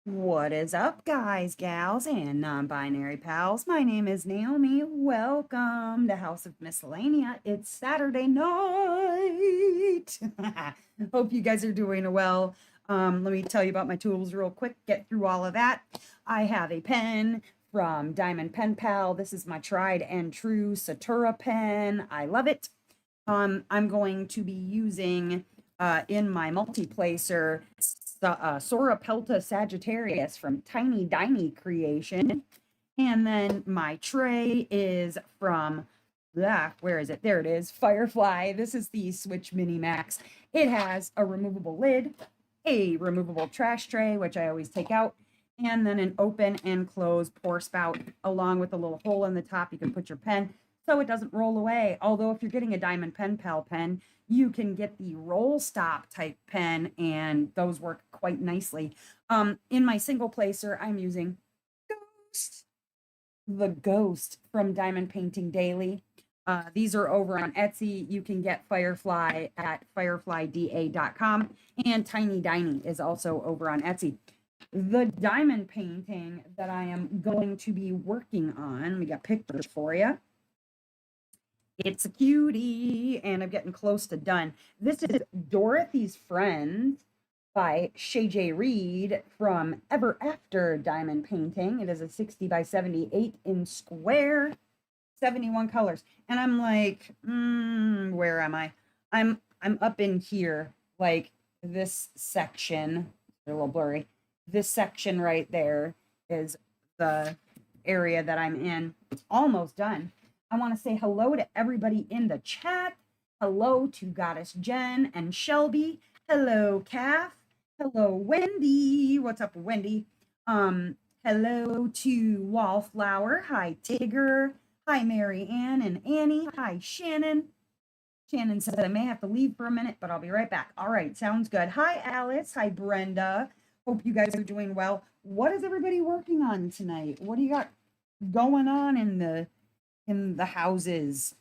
What is up, guys, gals, and non-binary pals? My name is Naomi. Welcome to House of Miscellania. It's Saturday night. Hope you guys are doing well. Let me tell you about my tools real quick. Get through all of that. I have a pen from Diamond Pen Pal. This is my tried and true Satura pen. I love it. I'm going to be using in my multiplacer Sora Pelta Sagittarius from Tiny Diny Creation. And then my tray is from, where is it? There it is, Firefly. This is the Switch Mini Max. It has a removable lid, a removable trash tray, which I always take out, and then an open and close pour spout, along with a little hole in the top. You can put your pen so it doesn't roll away. Although if you're getting a Diamond Pen Pal pen, you can get the roll stop type pen, and those work quite nicely. In my single placer, I'm using Ghost, the Ghost from Diamond Painting Daily. These are over on Etsy. You can get Firefly at fireflyda.com, and Tiny Diny is also over on Etsy. The diamond painting that I am going to be working on, we got pictures for you. It's a cutie, and I'm getting close to done. This is Dorothy's Friend by Shay J. Reed from Ever After Diamond Painting. It is a 60 by 78 in square, 71 colors. And I'm like, where am I? I'm up in here, like this section. They're a little blurry. This section right there is the area that I'm in. It's almost done. I want to say hello to everybody in the chat. Hello to Goddess Jen and Shelby. Hello, Kath. Hello, Wendy. What's up, Wendy? Hello to Wallflower. Hi, Tigger. Hi, Mary Ann and Annie. Hi, Shannon. Shannon says I may have to leave for a minute, but I'll be right back. All right, sounds good. Hi, Alice. Hi, Brenda. Hope you guys are doing well. What is everybody working on tonight? What do you got going on in the houses?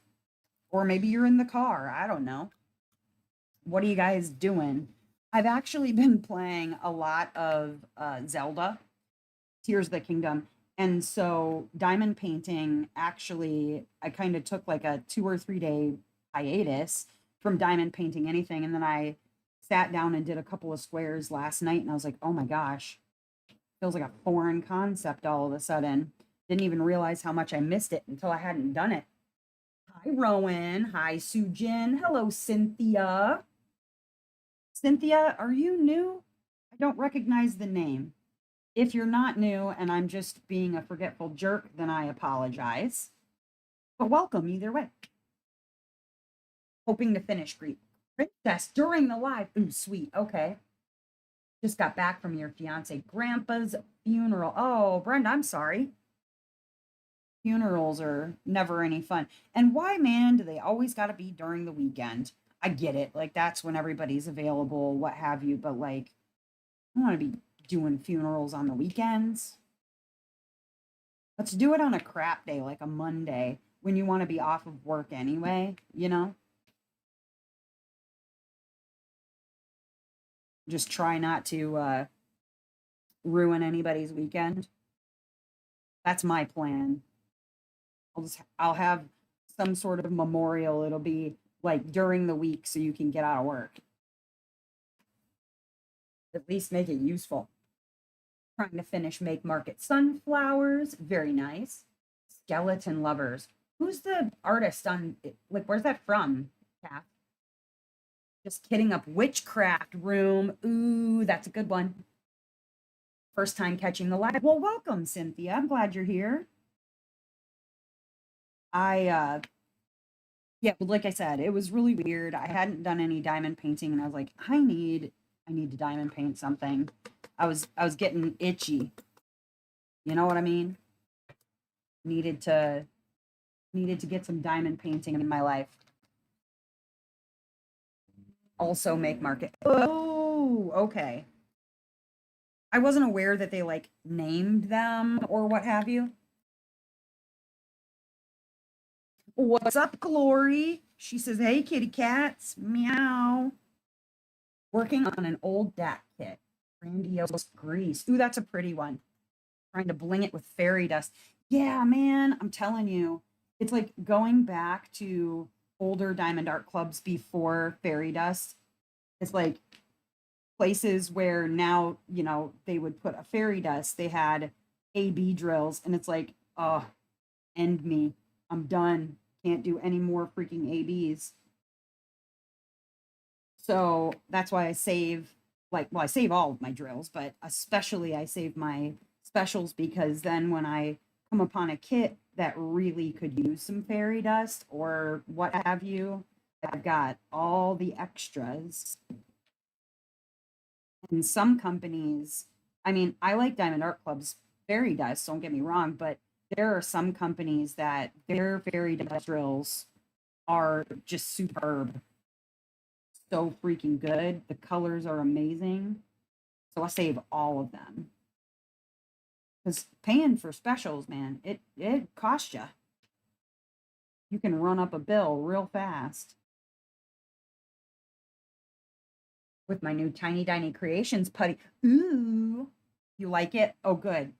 Or maybe you're in the car. I don't know. What are you guys doing? I've actually been playing a lot of Zelda, Tears of the Kingdom. And so diamond painting, actually, I kind of took like a 2 or 3 day hiatus from diamond painting anything. And then I sat down and did a couple of squares last night, and I was like, oh my gosh, feels like a foreign concept all of a sudden. Didn't even realize how much I missed it until I hadn't done it. Hi, Rowan. Hi, Sujin. Hello, Cynthia. Cynthia, are you new? I don't recognize the name. If you're not new and I'm just being a forgetful jerk, then I apologize. But welcome either way. Hoping to finish Greek Princess during the live. Ooh, sweet. Okay. Just got back from your fiance grandpa's funeral. Oh, Brenda, I'm sorry. Funerals are never any fun. And why, man, do they always got to be during the weekend? I get it. Like, that's when everybody's available, what have you. But, like, I don't want to be doing funerals on the weekends. Let's do it on a crap day, like a Monday, when you want to be off of work anyway, you know? Just try not to ruin anybody's weekend. That's my plan. I'll have some sort of memorial. It'll be like during the week so you can get out of work. At least make it useful. Trying to finish Make Market Sunflowers. Very nice. Skeleton Lovers. Who's the artist on it? Like, where's that from, Kath? Just kidding up. Witchcraft Room. Ooh, that's a good one. First time catching the live. Well, welcome, Cynthia. I'm glad you're here. Yeah, but like I said, it was really weird. I hadn't done any diamond painting, and I was like, I need to diamond paint something. I was getting itchy. You know what I mean? Needed to get some diamond painting in my life. Also Make Market. Oh, okay. I wasn't aware that they like named them or what have you. What's up, Glory? She says, hey, kitty cats. Meow. Working on an old DAC kit. Grandiose grease. Ooh, that's a pretty one. Trying to bling it with fairy dust. Yeah, man, I'm telling you, it's like going back to older diamond art clubs before fairy dust. It's like places where now, they would put a fairy dust. They had AB drills, and it's like, oh, end me. I'm done. Can't do any more freaking ABs. So that's why I save, like, well, I save all of my drills, but especially I save my specials, because then when I come upon a kit that really could use some fairy dust or what have you, I've got all the extras. And some companies, I mean, I like Diamond Art Club's fairy dust, don't get me wrong, but there are some companies that their fairy dust drills are just superb. So freaking good. The colors are amazing. So I save all of them. Because paying for specials, man, it costs you. You can run up a bill real fast. With my new Tiny Tiny Creations putty. Ooh, you like it? Oh, good.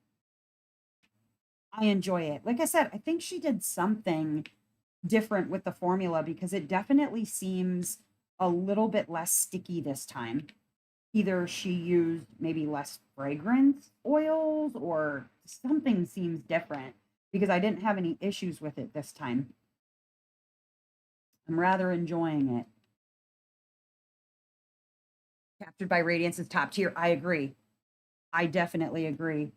I enjoy it. Like I said, I think she did something different with the formula, because it definitely seems a little bit less sticky this time. Either she used maybe less fragrance oils, or something seems different, because I didn't have any issues with it this time. I'm rather enjoying it. Captured by Radiance is top tier. I agree. I definitely agree.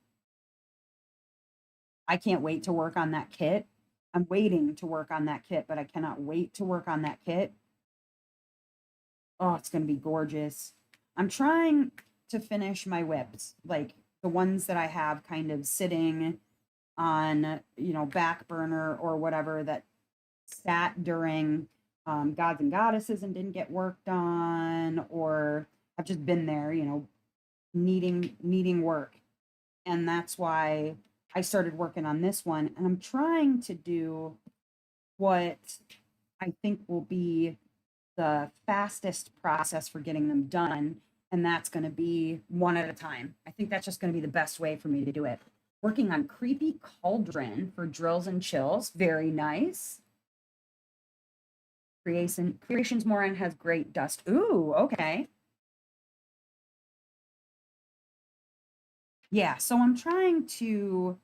I can't wait to work on that kit. I'm waiting to work on that kit, but I cannot wait to work on that kit. Oh, it's going to be gorgeous. I'm trying to finish my whips, like the ones that I have kind of sitting on, back burner or whatever, that sat during Gods and Goddesses and didn't get worked on, or I've just been there, needing work. And that's why I started working on this one. And I'm trying to do what I think will be the fastest process for getting them done. And that's going to be one at a time. I think that's just going to be the best way for me to do it. Working on Creepy Cauldron for drills and chills. Very nice. Creations Moran has great dust. Ooh, okay. Yeah, so I'm trying to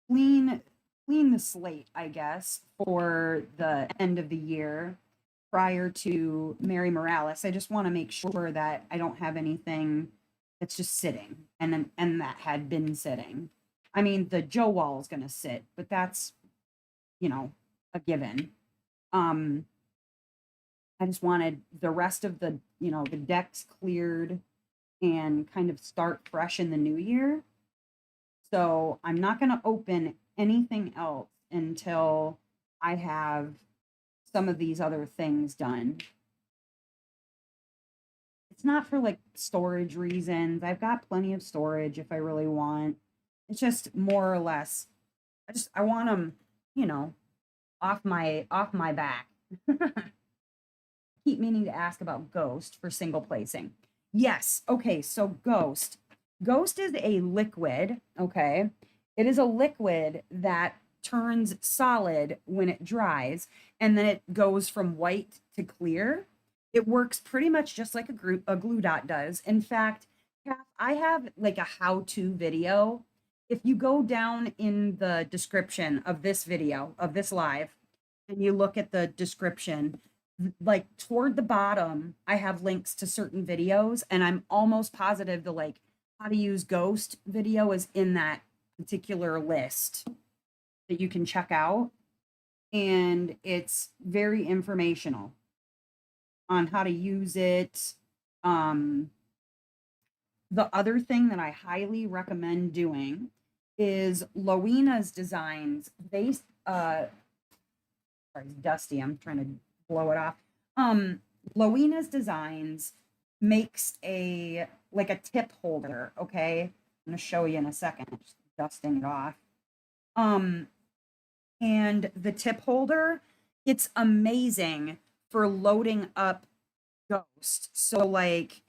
clean the slate, I guess, for the end of the year prior to Mary Morales. I just want to make sure that I don't have anything that's just sitting, and that had been sitting. I mean, the Joe wall is going to sit, but that's, a given. I just wanted the rest of the decks cleared and kind of start fresh in the new year. So I'm not going to open anything else until I have some of these other things done. It's not for like storage reasons. I've got plenty of storage if I really want. It's just more or less, I want them, off my back. Keep meaning to ask about Ghost for single placing. Yes. Okay. So Ghost is a liquid. Okay. It is a liquid that turns solid when it dries, and then it goes from white to clear. It works pretty much just like a glue dot does. In fact, I have like a how-to video. If you go down in the description of this video, of this live, and you look at the description, like toward the bottom, I have links to certain videos, and I'm almost positive the like how to use Ghost video is in that particular list that you can check out. And it's very informational on how to use it. The other thing that I highly recommend doing is Lowena's designs. They sorry, it's dusty. I'm trying to blow it off. Lowena's designs makes a tip holder. Okay, I'm gonna show you in a second. Just dusting it off. And the tip holder, it's amazing for loading up Ghost. So like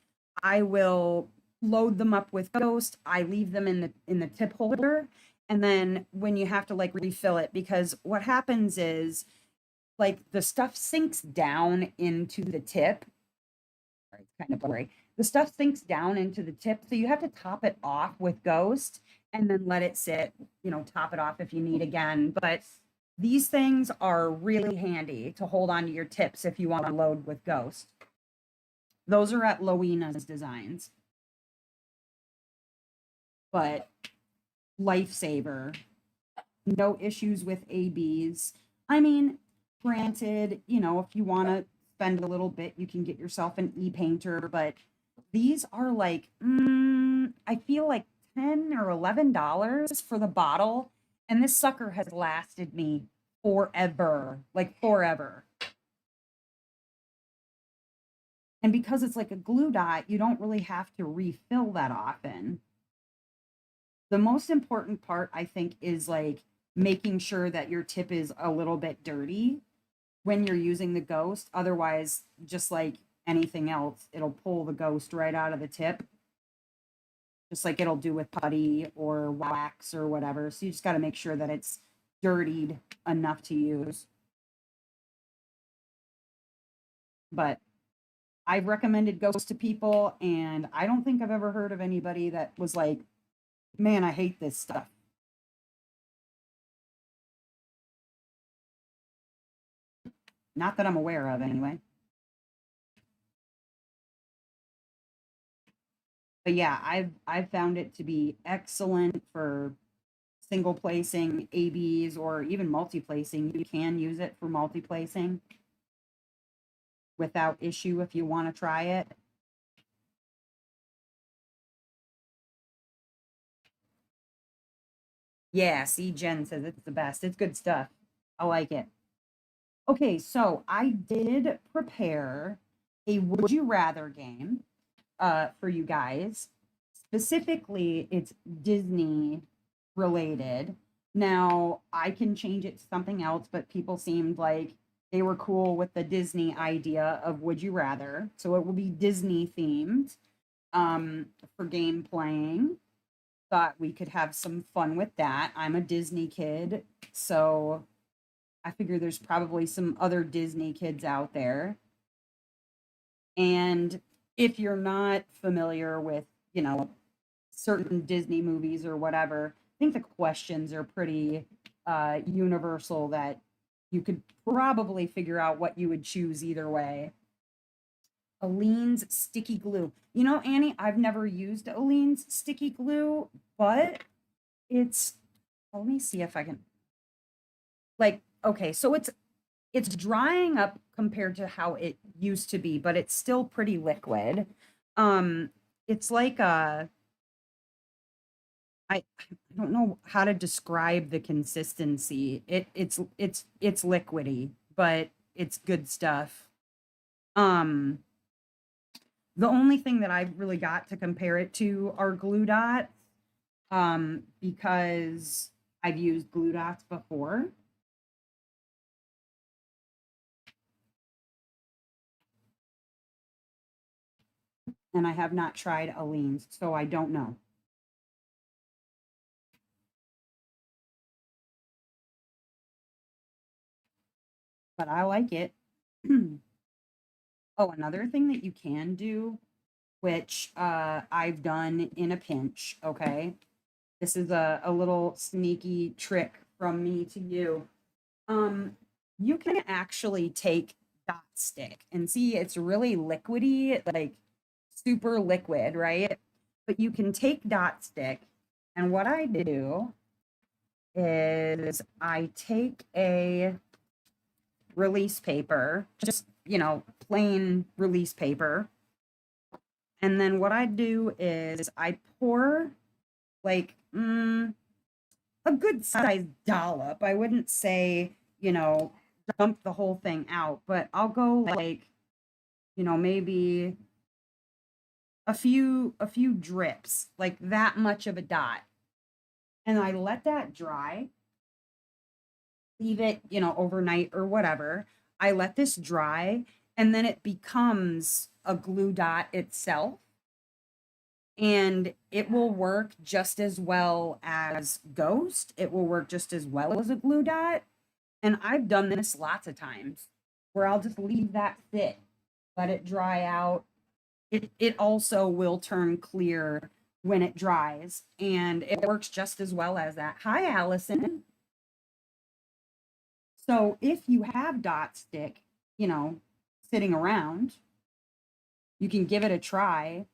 I will load them up with Ghost. I leave them in the tip holder. And then when you have to like refill it, because what happens is like the stuff sinks down into the tip. Sorry, it's kind of blurry. The stuff sinks down into the tip, so you have to top it off with Ghost and then let it sit, top it off if you need again. But these things are really handy to hold onto your tips if you want to load with Ghost. Those are at Lowena's Designs. But lifesaver, no issues with ABs. I mean, granted, if you want to spend a little bit, you can get yourself an e-painter, but these are like, I feel like $10 or $11 for the bottle. And this sucker has lasted me forever, like forever. And because it's like a glue dot, you don't really have to refill that often. The most important part, I think, is like making sure that your tip is a little bit dirty when you're using the Ghost. Otherwise, just like anything else, it'll pull the Ghost right out of the tip, just like it'll do with putty or wax or whatever. So you just got to make sure that it's dirtied enough to use. But I've recommended Ghost to people, and I don't think I've ever heard of anybody that was like, man, I hate this stuff. Not that I'm aware of, anyway. But yeah, I've found it to be excellent for single placing ABs or even multi-placing. You can use it for multi-placing without issue if you want to try it. Yeah, see, Jen says it's the best. It's good stuff. I like it. Okay, so I did prepare a Would You Rather game for you guys. Specifically, it's Disney related. Now, I can change it to something else, but people seemed like they were cool with the Disney idea of Would You Rather. So it will be Disney themed for game playing. Thought we could have some fun with that. I'm a Disney kid, so I figure there's probably some other Disney kids out there. And if you're not familiar with, certain Disney movies or whatever, I think the questions are pretty universal that you could probably figure out what you would choose either way. Aleene's sticky glue. Annie, I've never used Aleene's sticky glue, but it's, let me see if I can, like, okay, so it's drying up compared to how it used to be, but it's still pretty liquid. It's like I don't know how to describe the consistency. It's liquidy, but it's good stuff. Um, the only thing that I really got to compare it to are glue dots, because I've used glue dots before. And I have not tried Aleene's, so I don't know. But I like it. Oh, another thing that you can do, which I've done in a pinch, okay? This is a little sneaky trick from me to you. You can actually take dot stick and see it's really liquidy, like super liquid, right? But you can take dot stick, and what I do is I take a release paper, just, plain release paper. And then what I do is I pour like a good sized dollop. I wouldn't say, dump the whole thing out, but I'll go like, maybe a few drips, like that much of a dot. And I let that dry, leave it, overnight or whatever. I let this dry, and then it becomes a glue dot itself. and it will work just as well as Ghost. It will work just as well as a glue dot. And I've done this lots of times where I'll just leave that sit, let it dry out. It also will turn clear when it dries, and it works just as well as that. Hi, Allison. So if you have dot stick, sitting around, you can give it a try.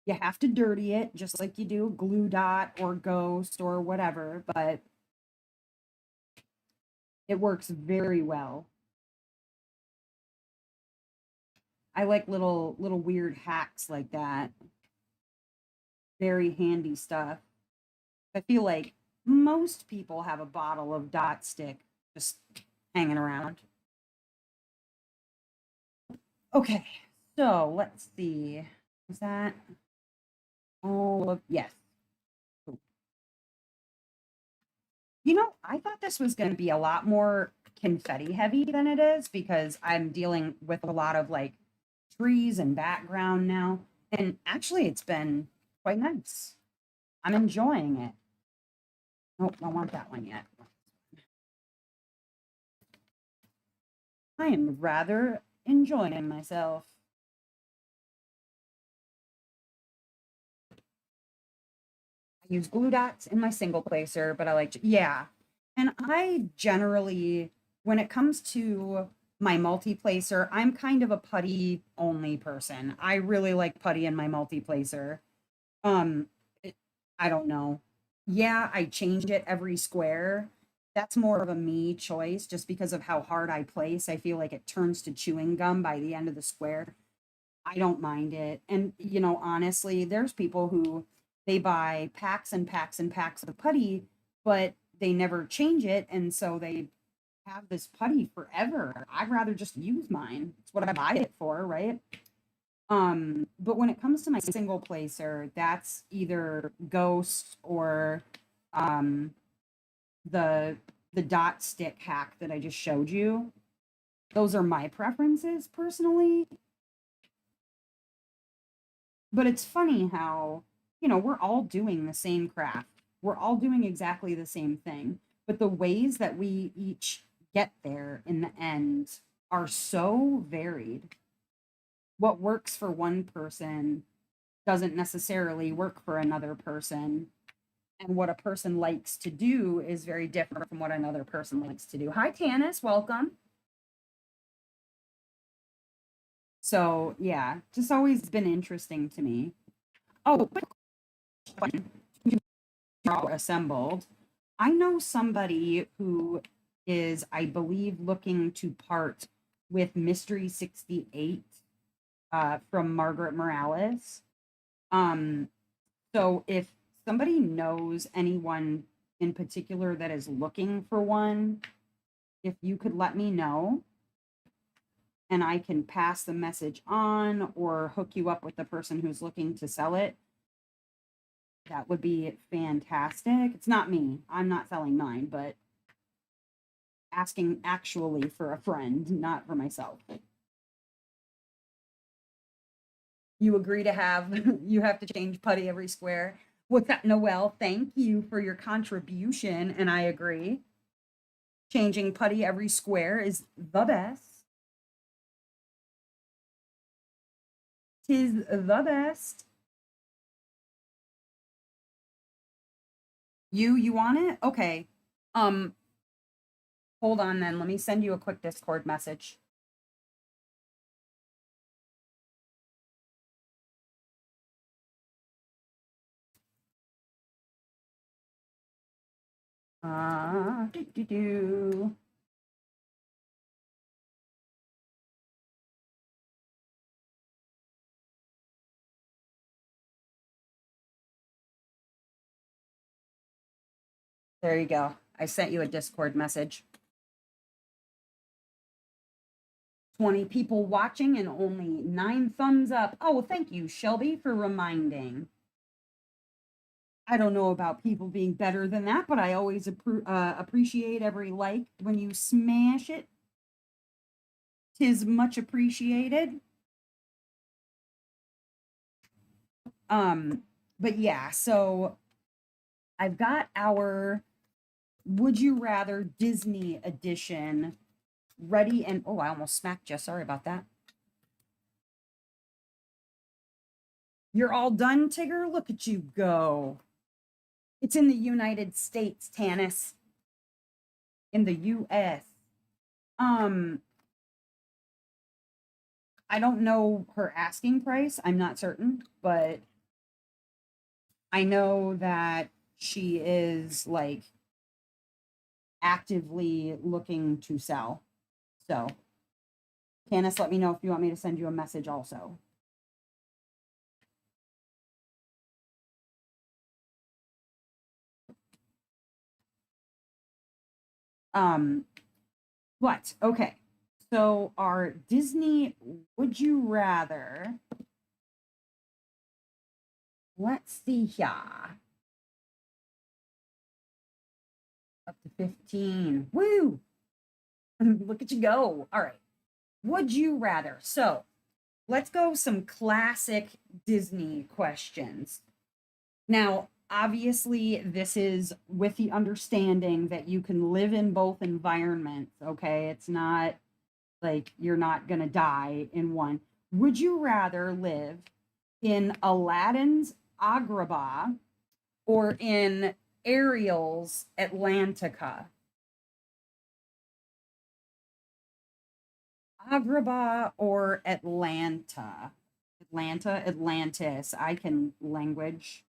You have to dirty it just like you do glue dot or Ghost or whatever, but it works very well. I like little weird hacks like that. Very handy stuff. I feel like most people have a bottle of dot stick just hanging around. Okay, so let's see. Was that all of yes. I thought this was going to be a lot more confetti heavy than it is because I'm dealing with a lot of like trees and background now. And actually, it's been quite nice. I'm enjoying it. Nope, don't want that one yet. I am rather enjoying myself. I use glue dots in my single placer, but I like to, yeah. And I generally, when it comes to my multi-placer, I'm kind of a putty only person. I really like putty in my multi-placer. Um, I don't know. Yeah, I change it every square. That's more of a me choice just because of how hard I place. I feel like it turns to chewing gum by the end of the square. I don't mind it. And, honestly, there's people who they buy packs and packs and packs of putty, but they never change it. And so they have this putty forever. I'd rather just use mine. It's what I buy it for, right? But when it comes to my single placer, that's either Ghost or um the the dot stick hack that I just showed you. Those are my preferences personally. But it's funny how, we're all doing the same craft. We're all doing exactly the same thing, but the ways that we each get there in the end are so varied. What works for one person doesn't necessarily work for another person. And what a person likes to do is very different from what another person likes to do. Hi, Tanis, welcome. So, yeah, just always been interesting to me. Oh, quick question. Assembled. I know somebody who is, I believe, looking to part with Mystery 68 from Margaret Morales. So if somebody knows anyone in particular that is looking for one, if you could let me know and I can pass the message on or hook you up with the person who's looking to sell it, that would be fantastic. It's not me. I'm not selling mine, but asking actually for a friend, not for myself. You agree to have, you have to change putty every square. What's that, Noel? Thank you for your contribution, and I agree. Changing putty every square is the best. Tis the best. You want it? Okay. Um, hold on then. Let me send you a quick Discord message. Do. There you go. I sent you a Discord message. 20 people watching and only 9 thumbs up. Oh, thank you, Shelby, for reminding. I don't know about people being better than that, but I always appreciate every like when you smash it. Tis much appreciated. But yeah, so I've got our Would You Rather Disney edition ready. And oh, I almost smacked you. Sorry about that. You're all done, Tigger? Look at you go. It's in the United States, Tanis. In the US. Um, I don't know her asking price. I'm not certain, but I know that she is like actively looking to sell. So, Candace, let me know if you want me to send you a message also. Um, but okay. So our Disney Would You Rather, let's see here. Up to 15. Woo! Look at you go. All right. Would you rather? So let's go some classic Disney questions. Now, obviously, this is with the understanding that you can live in both environments, okay? It's not like you're not going to die in one. Would you rather live in Aladdin's Agrabah or in Ariel's Atlantica? Agrabah or Atlanta? Atlanta, Atlantis. I can language.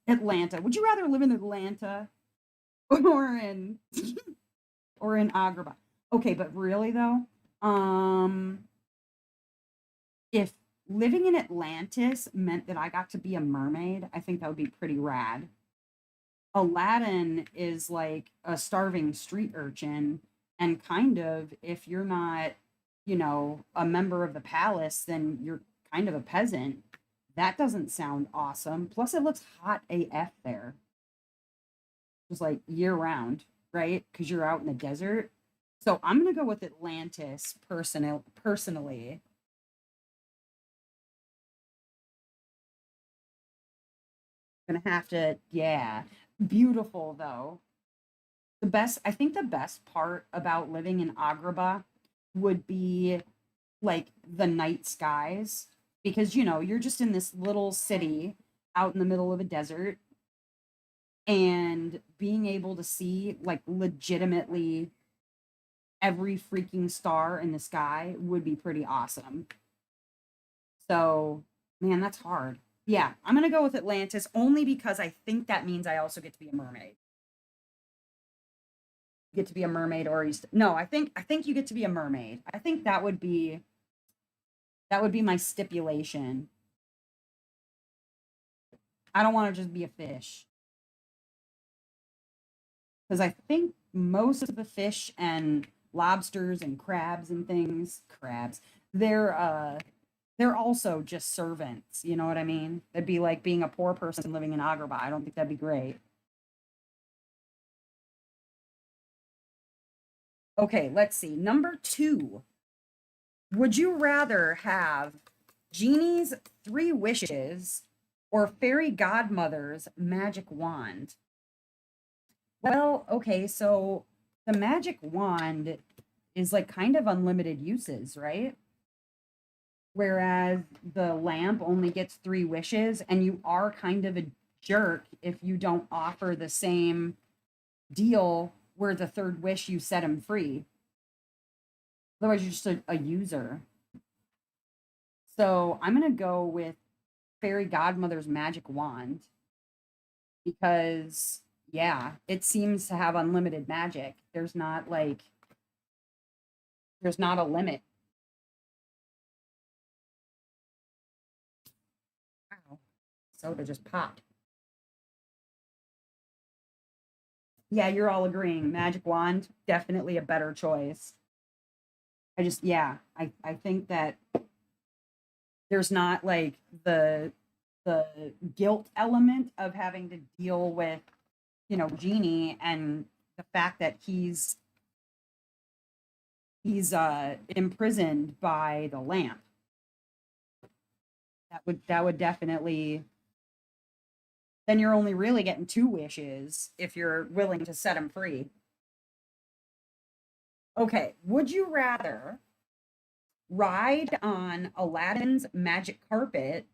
Atlanta. Would you rather live in Atlanta or in or in Agrabah? Okay, but really though, um, if living in Atlantis meant that I got to be a mermaid, I think that would be pretty rad. Aladdin is like a starving street urchin, and kind of, if you're not, a member of the palace, then you're kind of a peasant. That doesn't sound awesome. Plus, it looks hot AF there, just like year round, right? Because you're out in the desert. So I'm gonna go with Atlantis personally. Gonna have to, yeah. Beautiful though. I think the best part about living in Agrabah would be like the night skies, because you're just in this little city out in the middle of a desert, and being able to see like legitimately every freaking star in the sky would be pretty awesome. So, man, that's hard. Yeah, I'm gonna go with Atlantis only because I think that means I also get to be a mermaid. Get to be a mermaid, or no, I think you get to be a mermaid. I think that would be my stipulation. I don't want to just be a fish, because I think most of the fish and lobsters and crabs and things, they're they're also just servants. You know what I mean? That'd be like being a poor person living in Agrabah. I don't think that'd be great. Okay, let's see. Number two. Would you rather have Genie's three wishes or fairy godmother's magic wand? Well, okay, so the magic wand is like kind of unlimited uses, right? Whereas the lamp only gets three wishes, and you are kind of a jerk if you don't offer the same deal where the third wish you set him free. Otherwise, you're just a user. So I'm gonna go with fairy godmother's magic wand because yeah, it seems to have unlimited magic. There's not a limit. Wow. Soda just popped. Yeah, you're all agreeing. Magic wand, definitely a better choice. Yeah, I think that there's not like the guilt element of having to deal with, Genie, and the fact that he's imprisoned by the lamp. That would definitely then you're only really getting 2 wishes if you're willing to set them free. Okay, would you rather ride on Aladdin's magic carpet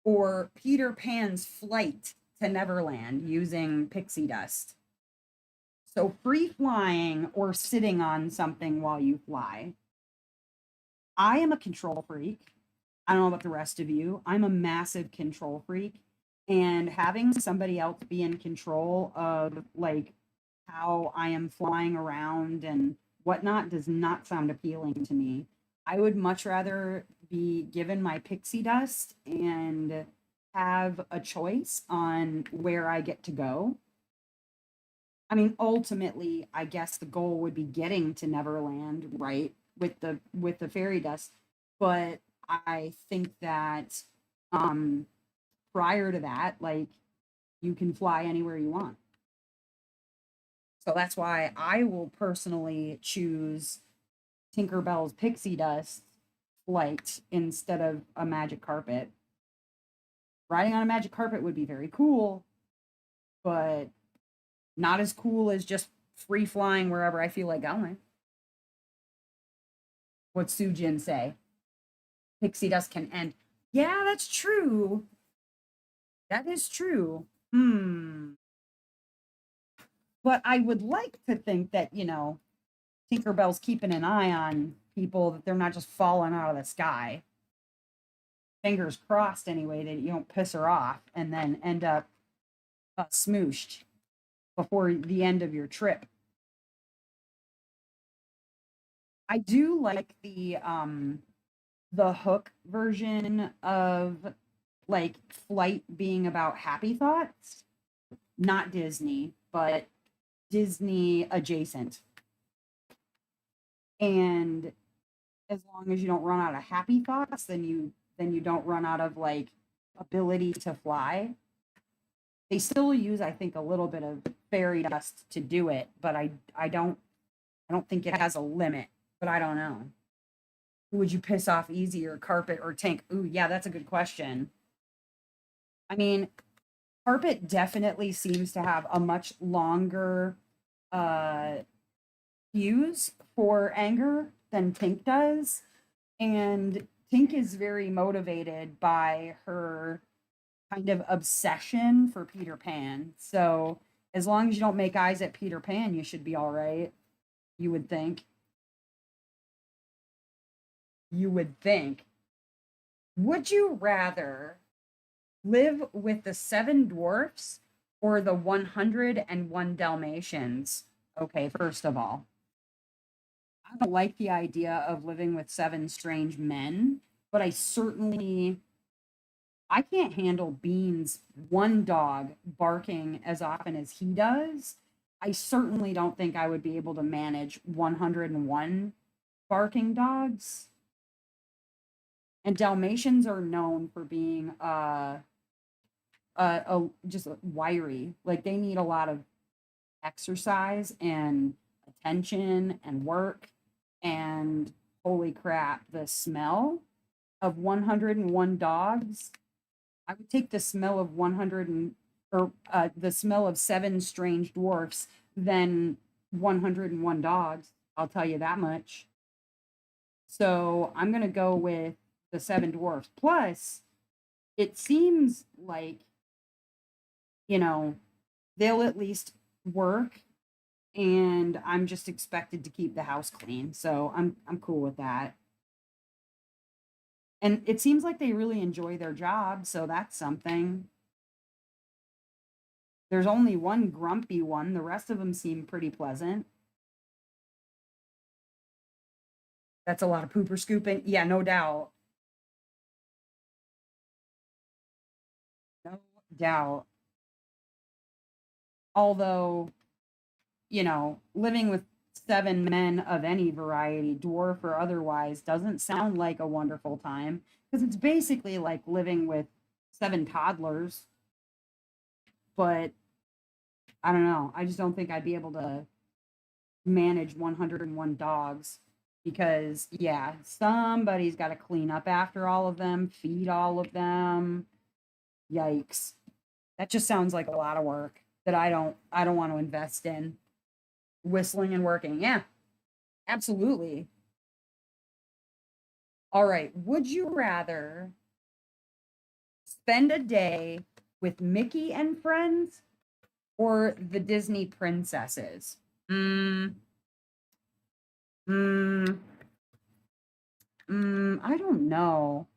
or Peter Pan's flight to Neverland using pixie dust? So free flying or sitting on something while you fly. I am a control freak. I don't know about the rest of you. I'm a massive control freak. And having somebody else be in control of like how I am flying around and whatnot does not sound appealing to me. I would much rather be given my pixie dust and have a choice on where I get to go. I mean, ultimately, I guess the goal would be getting to Neverland, right? With the fairy dust. But I think that um prior to that, like you can fly anywhere you want. So that's why I will personally choose Tinkerbell's pixie dust flight instead of a magic carpet. Riding on a magic carpet would be very cool, but not as cool as just free flying wherever I feel like going. What's Sujin say? Pixie dust can end. Yeah, that's true. That is true. But I would like to think that, Tinkerbell's keeping an eye on people, that they're not just falling out of the sky. Fingers crossed, anyway, that you don't piss her off and then end up smooshed before the end of your trip. I do like the Hook version of like flight being about happy thoughts, not Disney, but Disney adjacent. And as long as you don't run out of happy thoughts, then you don't run out of like ability to fly. They still use, I think, a little bit of fairy dust to do it, but I don't think it has a limit, but I don't know. Who would you piss off easier, carpet or Tink? Ooh, yeah, that's a good question. I mean, carpet definitely seems to have a much longer uh fuse for anger than Tink does. And Tink is very motivated by her kind of obsession for Peter Pan. So as long as you don't make eyes at Peter Pan, you should be all right. You would think. You would think. Would you rather live with the seven dwarfs or the 101 Dalmatians? Okay, first of all, I don't like the idea of living with seven strange men, but I can't handle Bean's one dog barking as often as he does. I certainly don't think I would be able to manage 101 barking dogs. And Dalmatians are known for being just wiry. Like they need a lot of exercise and attention and work. And holy crap, the smell of 101 dogs. I would take the smell of 100 or the smell of seven strange dwarfs than 101 dogs. I'll tell you that much. So I'm going to go with the seven dwarfs. Plus, it seems like, you know, they'll at least work and I'm just expected to keep the house clean. So I'm cool with that. And it seems like they really enjoy their job, so that's something. There's only one grumpy one. The rest of them seem pretty pleasant. That's a lot of pooper scooping. Yeah, no doubt. No doubt. Although, living with seven men of any variety, dwarf or otherwise, doesn't sound like a wonderful time because it's basically like living with seven toddlers. But I don't know. I just don't think I'd be able to manage 101 dogs because, yeah, somebody's got to clean up after all of them, feed all of them. Yikes. That just sounds like a lot of work that I don't want to invest in. Whistling and working. Yeah, absolutely. All right. Would you rather spend a day with Mickey and friends or the Disney princesses? Mm, mm, I don't know.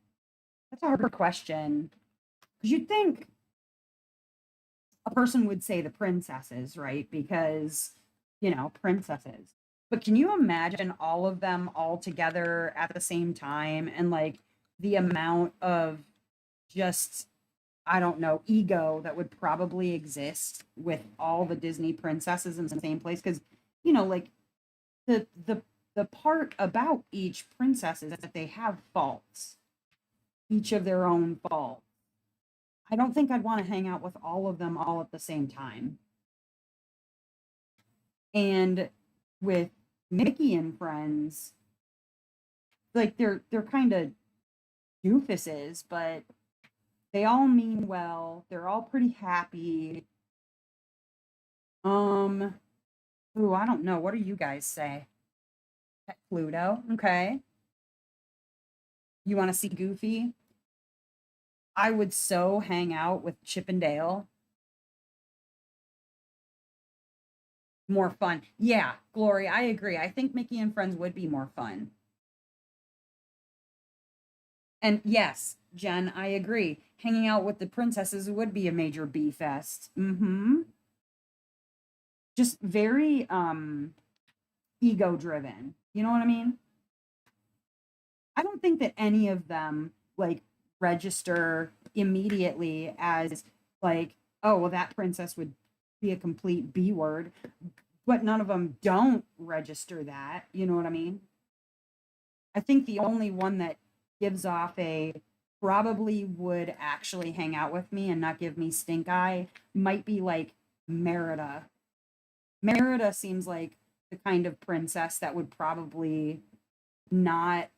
That's a hard question. Because you'd think a person would say the princesses, right? Because, princesses. But can you imagine all of them all together at the same time and like the amount of just, I don't know, ego that would probably exist with all the Disney princesses in the same place? Because, like the the the part about each princess is that they have faults, each of their own faults. I don't think I'd want to hang out with all of them all at the same time. And with Mickey and friends, like they're kind of doofuses, but they all mean well. They're all pretty happy. Um, ooh, I don't know. What do you guys say? Pet Pluto. Okay. You want to see Goofy? I would so hang out with Chip and Dale. More fun. Yeah, Glory, I agree. I think Mickey and Friends would be more fun. And yes, Jen, I agree. Hanging out with the princesses would be a major bee fest. Mm-hmm. Just very ego driven. You know what I mean? I don't think that any of them like register immediately as like, oh, well, that princess would be a complete B word, but none of them don't register that. You know what I mean? I think the only one that gives off a probably would actually hang out with me and not give me stink eye might be like Merida. Merida seems like the kind of princess that would probably not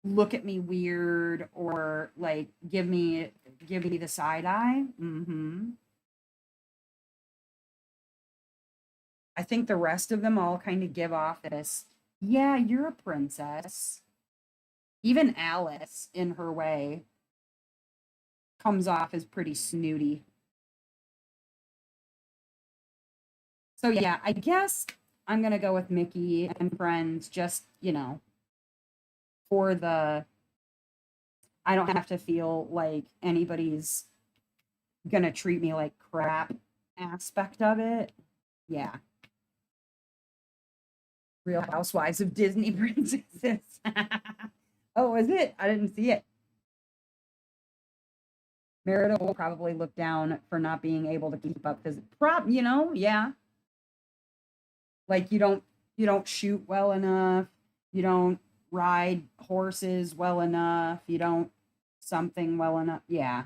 look at me weird or like give me the side eye. I think the rest of them all kind of give off this, yeah, you're a princess. Even Alice, in her way, comes off as pretty snooty. So yeah, I guess I'm gonna go with Mickey and friends. Just for the I don't have to feel like anybody's gonna treat me like crap aspect of it. Yeah, Real Housewives of Disney Princesses. Oh, is it? I didn't see it. Merida will probably look down for not being able to keep up because yeah. Like you don't shoot well enough, you don't ride horses well enough, you don't something well enough. Yeah,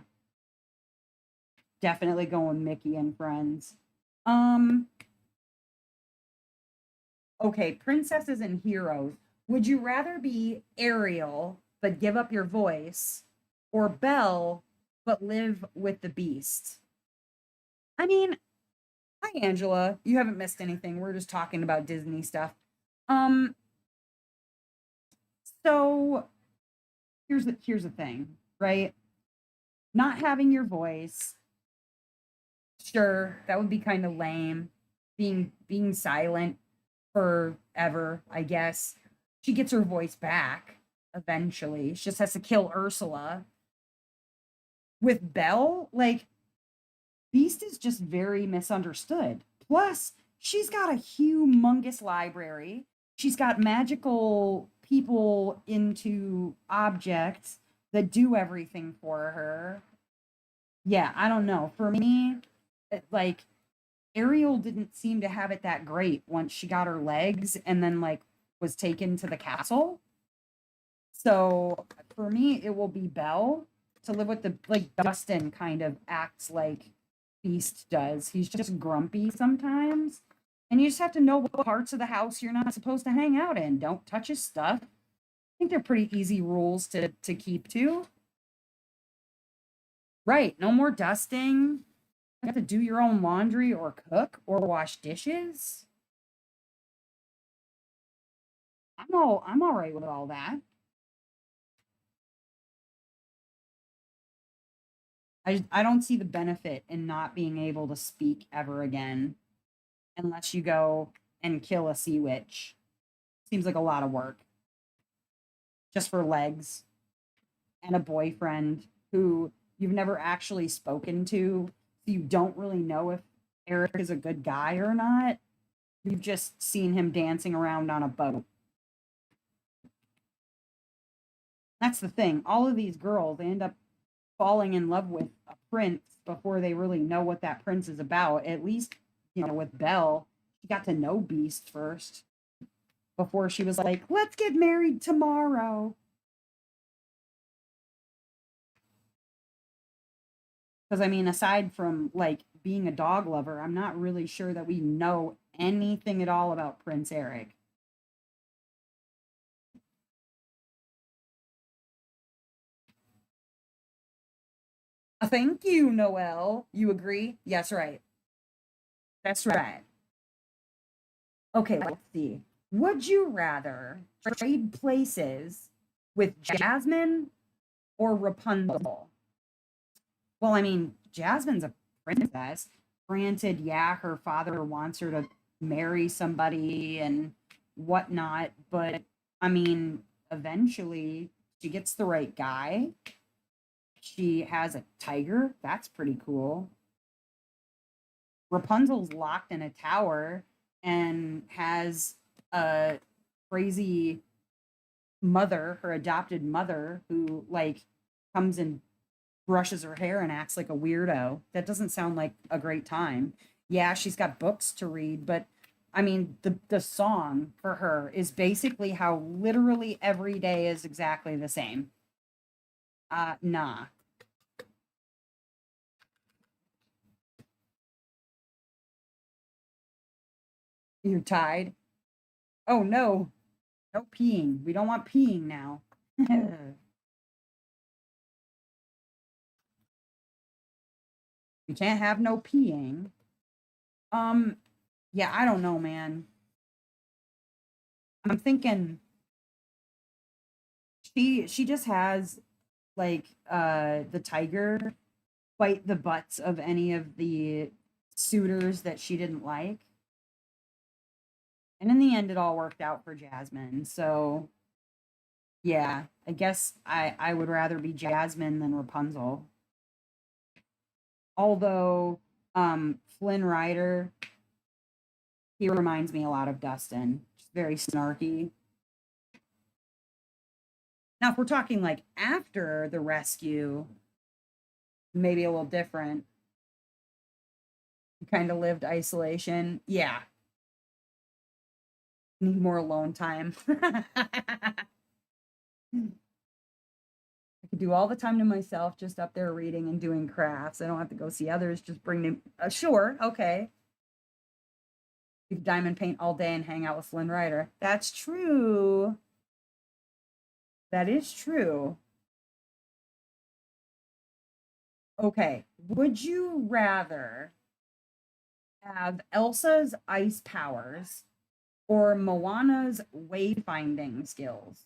definitely going Mickey and friends. Um, okay, princesses and heroes. Would you rather be Ariel but give up your voice or Belle but live with the beast? I mean, hi Angela. You haven't missed anything. We're just talking about Disney stuff. Um, so here's the thing, right? Not having your voice, sure, that would be kind of lame. Being silent forever, I guess. She gets her voice back eventually. She just has to kill Ursula. With Belle, like Beast is just very misunderstood. Plus, she's got a humongous library. She's got magical people into objects that do everything for her. Yeah, I don't know. For me, like Ariel didn't seem to have it that great once she got her legs and then like was taken to the castle. So for me, it will be Belle to live with the like Dustin kind of acts like Beast does. He's just grumpy sometimes. And you just have to know what parts of the house you're not supposed to hang out in. Don't touch his stuff. I think they're pretty easy rules to keep to. Right. No more dusting. You have to do your own laundry or cook or wash dishes. I'm all right with all that. I don't see the benefit in not being able to speak ever again unless you go and kill a sea witch. Seems like a lot of work just for legs and a boyfriend who you've never actually spoken to, so you don't really know if Eric is a good guy or not. You've just seen him dancing around on a boat. That's the thing. All of these girls, they end up falling in love with a prince before they really know what that prince is about. At least, with Belle, she got to know Beast first before she was like, let's get married tomorrow. Because, I mean, aside from like being a dog lover, I'm not really sure that we know anything at all about Prince Eric. Thank you, Noelle. You agree? Yes, right. That's right. Okay, let's see. Would you rather trade places with Jasmine or Rapunzel? Well, I mean, Jasmine's a princess. Granted, yeah, her father wants her to marry somebody and whatnot, but I mean, eventually she gets the right guy. She has a tiger. That's pretty cool. Rapunzel's locked in a tower and has a crazy mother, her adopted mother, who like comes and brushes her hair and acts like a weirdo. That doesn't sound like a great time. Yeah, she's got books to read, but I mean, the song for her is basically how literally every day is exactly the same. Nah. You're tied. Oh no. No peeing. We don't want peeing now. We can't have no peeing. Um, yeah, I don't know, man. I'm thinking she just has like the tiger bite the butts of any of the suitors that she didn't like. And in the end it all worked out for Jasmine. So yeah, I guess I would rather be Jasmine than Rapunzel. Although Flynn Rider, he reminds me a lot of Dustin. Just very snarky. Now, if we're talking like after the rescue, maybe a little different. Kind of lived isolation. Yeah, need more alone time. I could do all the time to myself, just up there reading and doing crafts. I don't have to go see others. Just bring them. Sure, okay. You could diamond paint all day and hang out with Flynn Rider. That's true. That is true. Okay. Would you rather have Elsa's ice powers or Moana's wayfinding skills?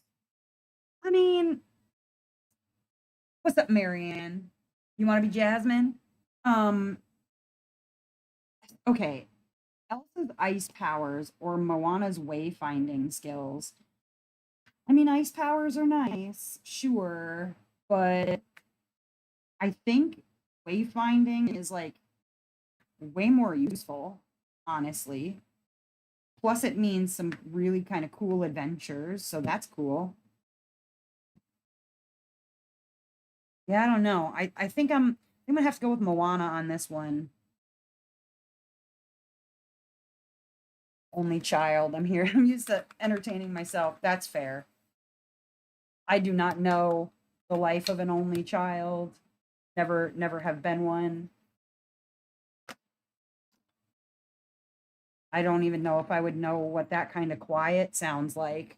I mean, what's up, Marianne? You want to be Jasmine? Um, okay. Elsa's ice powers or Moana's wayfinding skills. I mean, ice powers are nice, sure, but I think wayfinding is like way more useful, honestly. Plus, it means some really kind of cool adventures, so that's cool. Yeah, I don't know. I think I'm gonna have to go with Moana on this one. Only child. I'm here. I'm used to entertaining myself. That's fair. I do not know the life of an only child. Never have been one. I don't even know if I would know what that kind of quiet sounds like.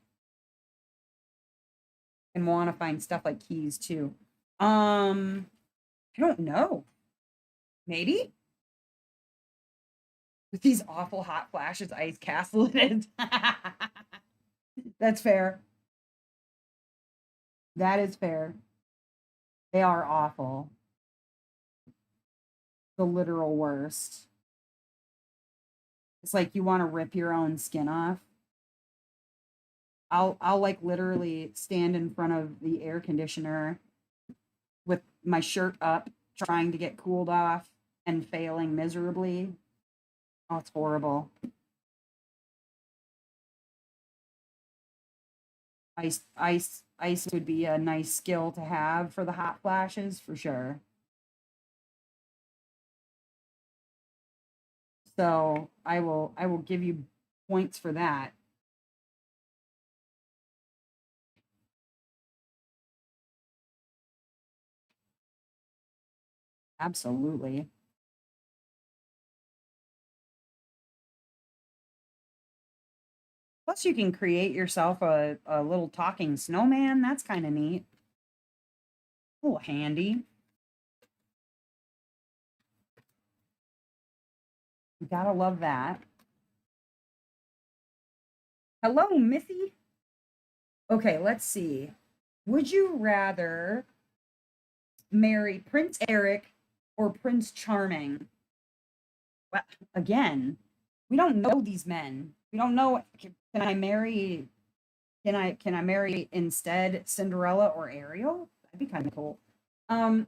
And want to find stuff like keys too. I don't know. Maybe? With these awful hot flashes, ice castle it is. That's fair. That is fair. They are awful. The literal worst. It's like you want to rip your own skin off. I'll like literally stand in front of the air conditioner with my shirt up, trying to get cooled off and failing miserably. Oh, it's horrible. Ice would be a nice skill to have for the hot flashes for sure. So I will give you points for that. Absolutely. Plus, you can create yourself a little talking snowman. That's kind of neat. A little handy. You gotta love that. Hello, Missy. Okay, let's see. Would you rather marry Prince Eric or Prince Charming? Well, again, we don't know these men. We don't know. Can I marry? Can I marry instead Cinderella or Ariel? That'd be kind of cool. Um,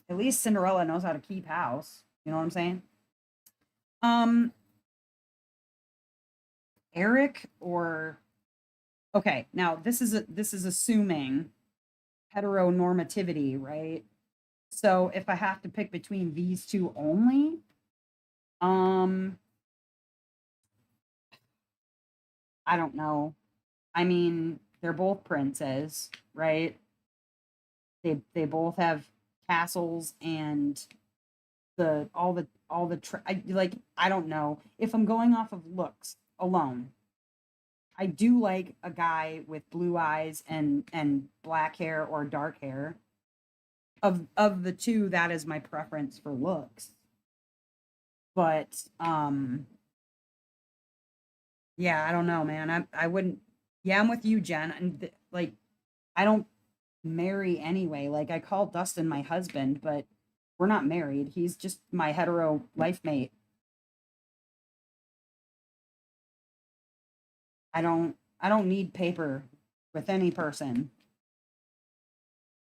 at least Cinderella knows how to keep house. You know what I'm saying? Um, Eric or okay, now this is assuming heteronormativity, right? So if I have to pick between these two only, um, I don't know. I mean, they're both princes, right? They both have castles and like I don't know. If I'm going off of looks alone, I do like a guy with blue eyes and black hair or dark hair. Of the two, that is my preference for looks. But yeah, I don't know, man. I wouldn't. Yeah, I'm with you, Jen. And like, I don't marry anyway. Like, I call Dustin my husband, but we're not married. He's just my hetero life mate. I don't need paper with any person.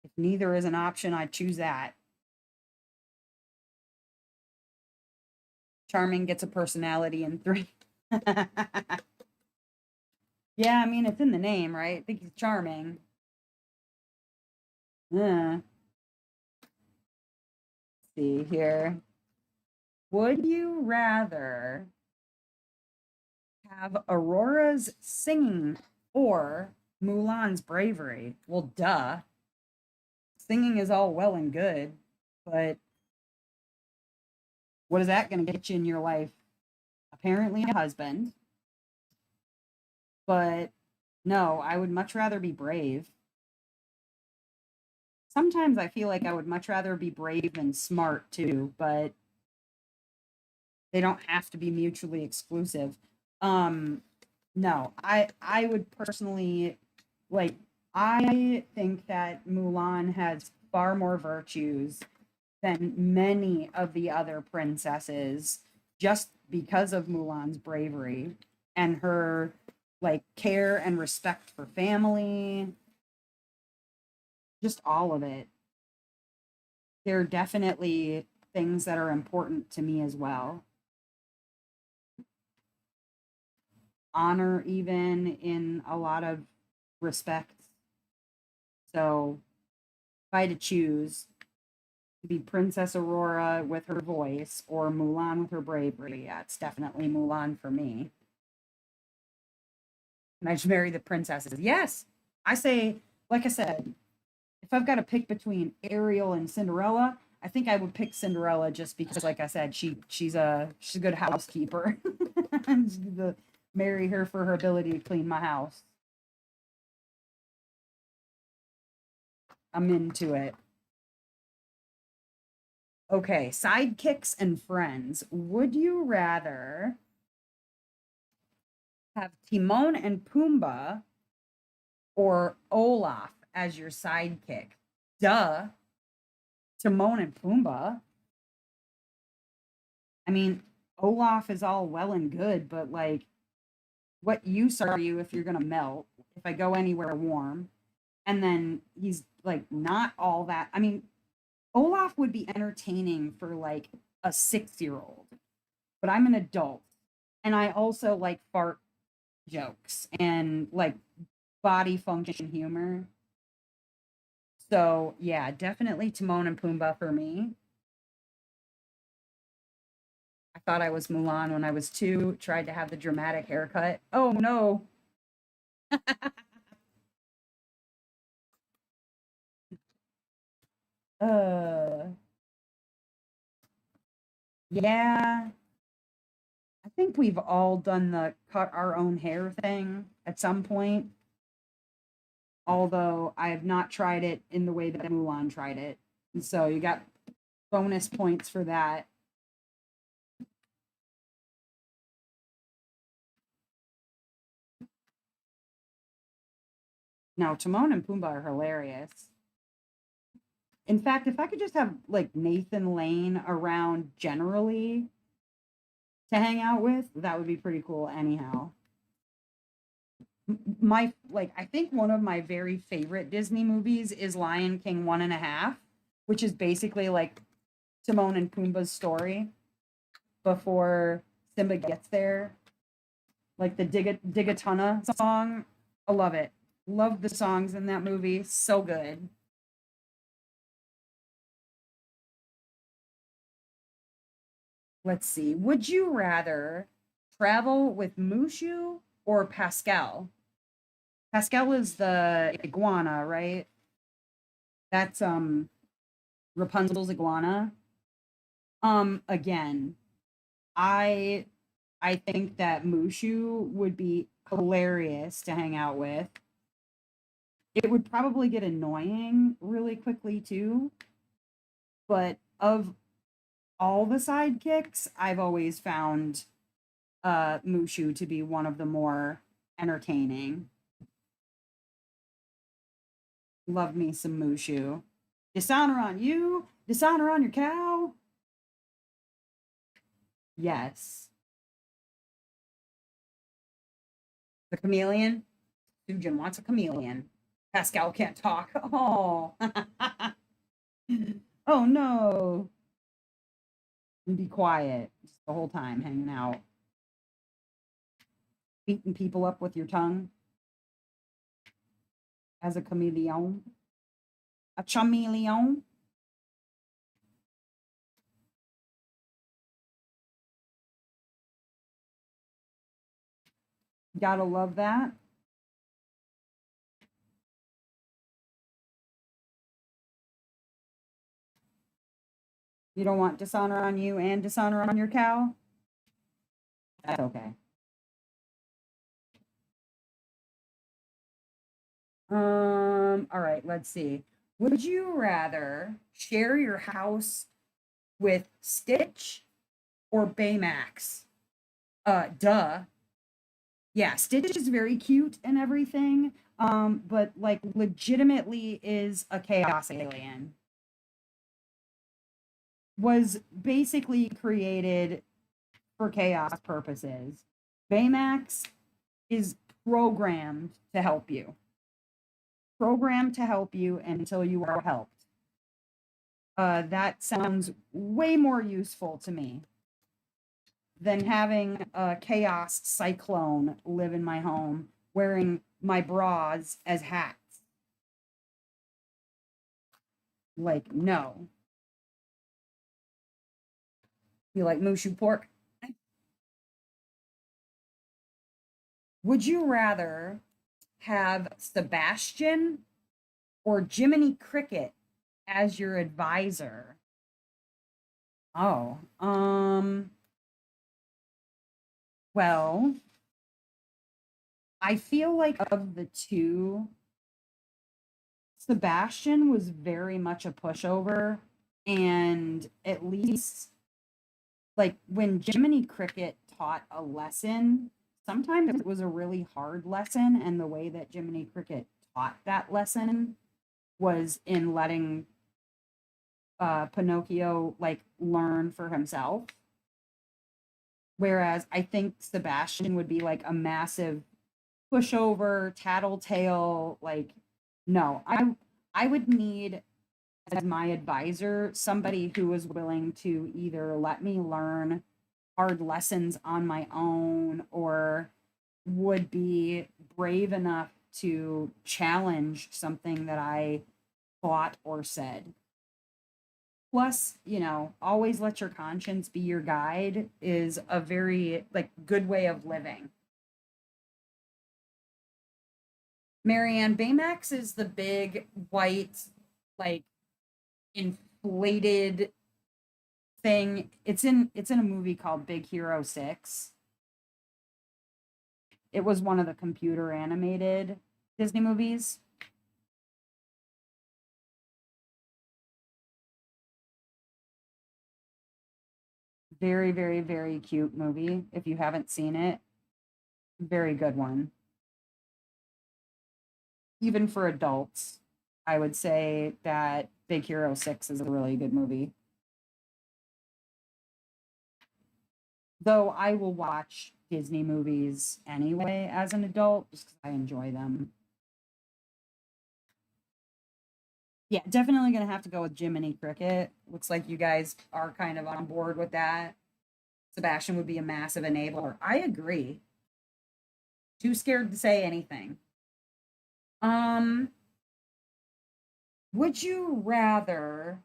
If neither is an option, I choose that. Charming gets a personality in three. Yeah, I mean it's in the name, right? I think he's charming. Yeah. See here. Would you rather have Aurora's singing or Mulan's bravery? Well, duh. Singing is all well and good, but what is that going to get you in your life? Apparently, a husband. But no, I would much rather be brave. Sometimes I feel like I would much rather be brave than smart too, but they don't have to be mutually exclusive. Um, no, I would personally like I think that Mulan has far more virtues than many of the other princesses just because of Mulan's bravery and her like care and respect for family, just all of it. There are definitely things that are important to me as well. Honor, even in a lot of respects. So, if I had to choose to be Princess Aurora with her voice or Mulan with her bravery, yeah, it's definitely Mulan for me. And I just marry the princesses. Yes, I say, like I said, if I've got to pick between Ariel and Cinderella, I think I would pick Cinderella just because, like I said, she's a good housekeeper. I'm just gonna marry her for her ability to clean my house. I'm into it. Okay, sidekicks and friends. Would you rather have Timon and Pumbaa or Olaf as your sidekick? Duh, Timon and Pumbaa. I mean, Olaf is all well and good, but like, what use are you if you're gonna melt? If I go anywhere warm, and then he's like not all that. I mean, Olaf would be entertaining for like a 6 year old, but I'm an adult, and I also like fart jokes and like body function humor. So yeah, definitely Timon and Pumbaa for me. I thought I was Mulan when I was 2, tried to have the dramatic haircut. Oh no. Uh yeah. I think we've all done the cut our own hair thing at some point, although I have not tried it in the way that Mulan tried it. And so you got bonus points for that. Now, Timon and Pumbaa are hilarious. In fact, if I could just have like Nathan Lane around generally to hang out with, that would be pretty cool anyhow. My like I think one of my very favorite Disney movies is Lion King 1.5, which is basically like Timon and Pumbaa's story before Simba gets there. Like the Digatana song. I love it. Love the songs in that movie. So good. Let's see. Would you rather travel with Mushu or Pascal? Pascal is the iguana, right? That's Rapunzel's iguana. Again, I I think that Mushu would be hilarious to hang out with. It would probably get annoying really quickly too, but of all the sidekicks, I've always found Mushu to be one of the more entertaining. Love me some Mushu. Dishonor on you, dishonor on your cow. Yes. The chameleon. Sujin wants a chameleon. Pascal can't talk. Oh. Oh no. And be quiet just the whole time hanging out. Beating people up with your tongue as a chameleon. A chameleon. Gotta love that. You don't want dishonor on you and dishonor on your cow? That's okay. All right, let's see. Would you rather share your house with Stitch or Baymax? Duh. Yeah, Stitch is very cute and everything. But like legitimately is a chaos alien. Was basically created for chaos purposes. Baymax is programmed to help you. Programmed to help you until you are helped. That sounds way more useful to me than having a chaos cyclone live in my home wearing my bras as hats. Like, no. You like Mushu pork? Would you rather have Sebastian or Jiminy Cricket as your advisor? Oh, well, I feel like of the two, Sebastian was very much a pushover And at least, like, when Jiminy Cricket taught a lesson, sometimes it was a really hard lesson, and the way that Jiminy Cricket taught that lesson was in letting Pinocchio like learn for himself. Whereas I think Sebastian would be like a massive pushover, tattletale. Like, no, I would need as my advisor somebody who was willing to either let me learn hard lessons on my own or would be brave enough to challenge something that I thought or said. Plus, always let your conscience be your guide is a very like good way of living. Marianne, Baymax is the big white, like inflated thing. It's in a movie called Big Hero 6. It was one of the computer animated Disney movies. Very, very, very cute movie. If you haven't seen it, very good one. Even for adults, I would say that Big Hero 6 is a really good movie. Though I will watch Disney movies anyway as an adult just because I enjoy them. Yeah, definitely gonna have to go with Jiminy Cricket. Looks like you guys are kind of on board with that. Sebastian would be a massive enabler. I agree. Too scared to say anything. Um, would you rather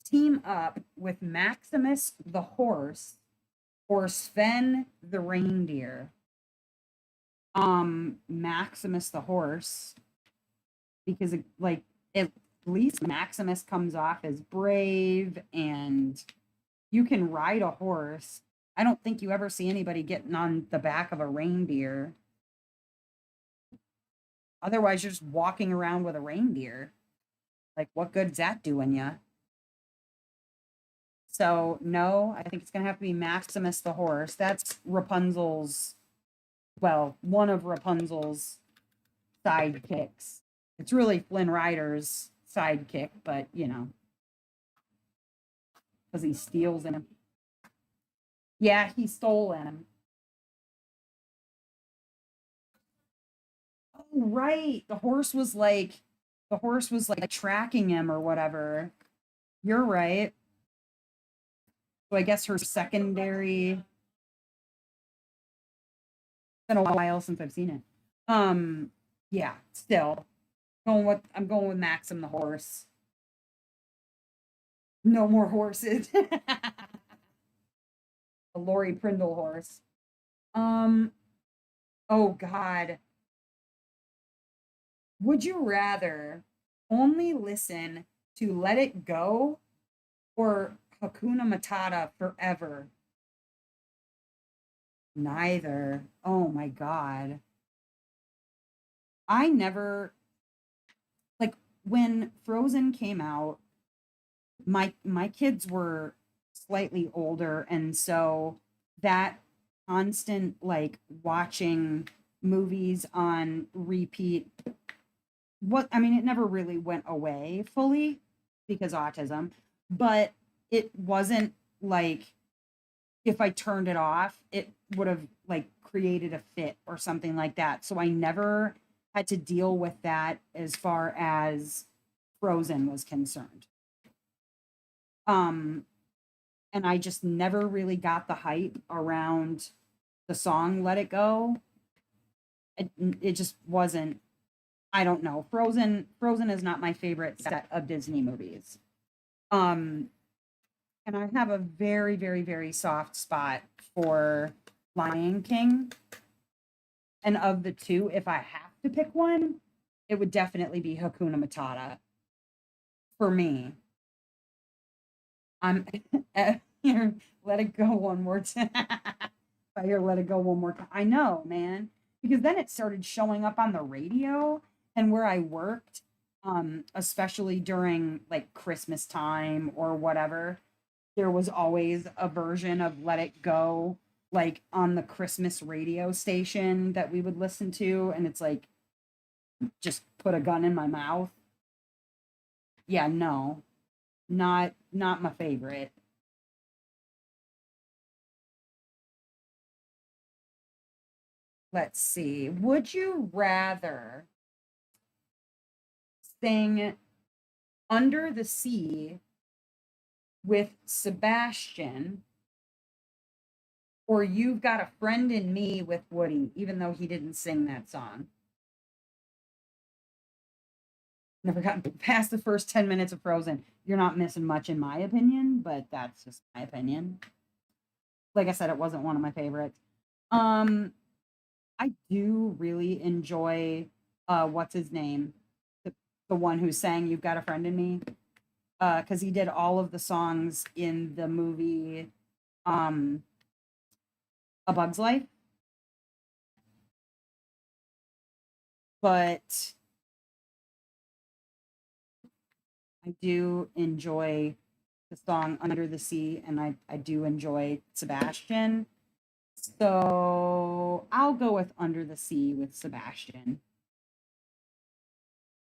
team up with Maximus the horse or Sven the reindeer? Maximus the horse, because like at least Maximus comes off as brave and you can ride a horse. I don't think you ever see anybody getting on the back of a reindeer. Otherwise, you're just walking around with a reindeer. Like, what good's that doing you? So, no, I think it's going to have to be Maximus the horse. That's Rapunzel's, well, one of Rapunzel's sidekicks. It's really Flynn Rider's sidekick, but, because he steals in him. Yeah, he stole in him. Oh, right. The horse was like tracking him or whatever. You're right. So I guess her secondary. Been a while since I've seen it. Yeah, still I'm going with Maxim the horse. No more horses. A Lori Prindle horse. Um, oh God. Would you rather only listen to Let It Go or Hakuna Matata forever? Neither. Oh my God. I never like when Frozen came out, my kids were slightly older, and so that constant like watching movies on repeat, what I mean, it never really went away fully because autism, but it wasn't like if I turned it off, it would have like created a fit or something like that. So I never had to deal with that as far as Frozen was concerned. Um, and I just never really got the hype around the song Let It Go. It just wasn't, I don't know. Frozen is not my favorite set of Disney movies. Um, and I have a very, very, very soft spot for Lion King. And of the two, if I have to pick one, it would definitely be Hakuna Matata for me. I'm here, let it go one more time. I hear let it go one more time. I know, man. Because then it started showing up on the radio and where I worked, especially during like Christmas time or whatever. There was always a version of Let It Go, like on the Christmas radio station that we would listen to, and it's like just put a gun in my mouth. Yeah, no, not my favorite. Let's see. Would you rather sing Under the Sea with Sebastian, or You've Got a Friend in Me with Woody, even though he didn't sing that song? Never gotten past the first 10 minutes of Frozen. You're not missing much, in my opinion, but that's just my opinion. Like I said, it wasn't one of my favorites. Um, I do really enjoy what's his name? The one who sang You've Got a Friend in Me. Because he did all of the songs in the movie um A Bug's Life. But I do enjoy the song Under the Sea, and I do enjoy Sebastian. So I'll go with Under the Sea with Sebastian.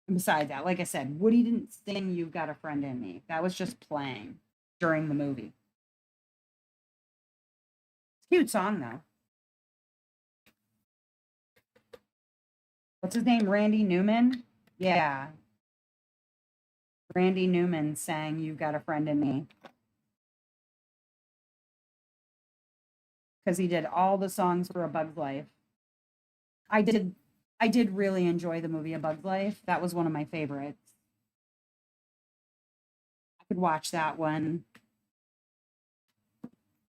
And besides that, like I said, Woody didn't sing You've Got a Friend in Me. That was just playing during the movie. It's a cute song though. What's his name? Randy Newman? Yeah. Randy Newman sang You've Got a Friend in Me. Because he did all the songs for A Bug's Life. I did I did really enjoy the movie A Bug's Life. That was one of my favorites. I could watch that one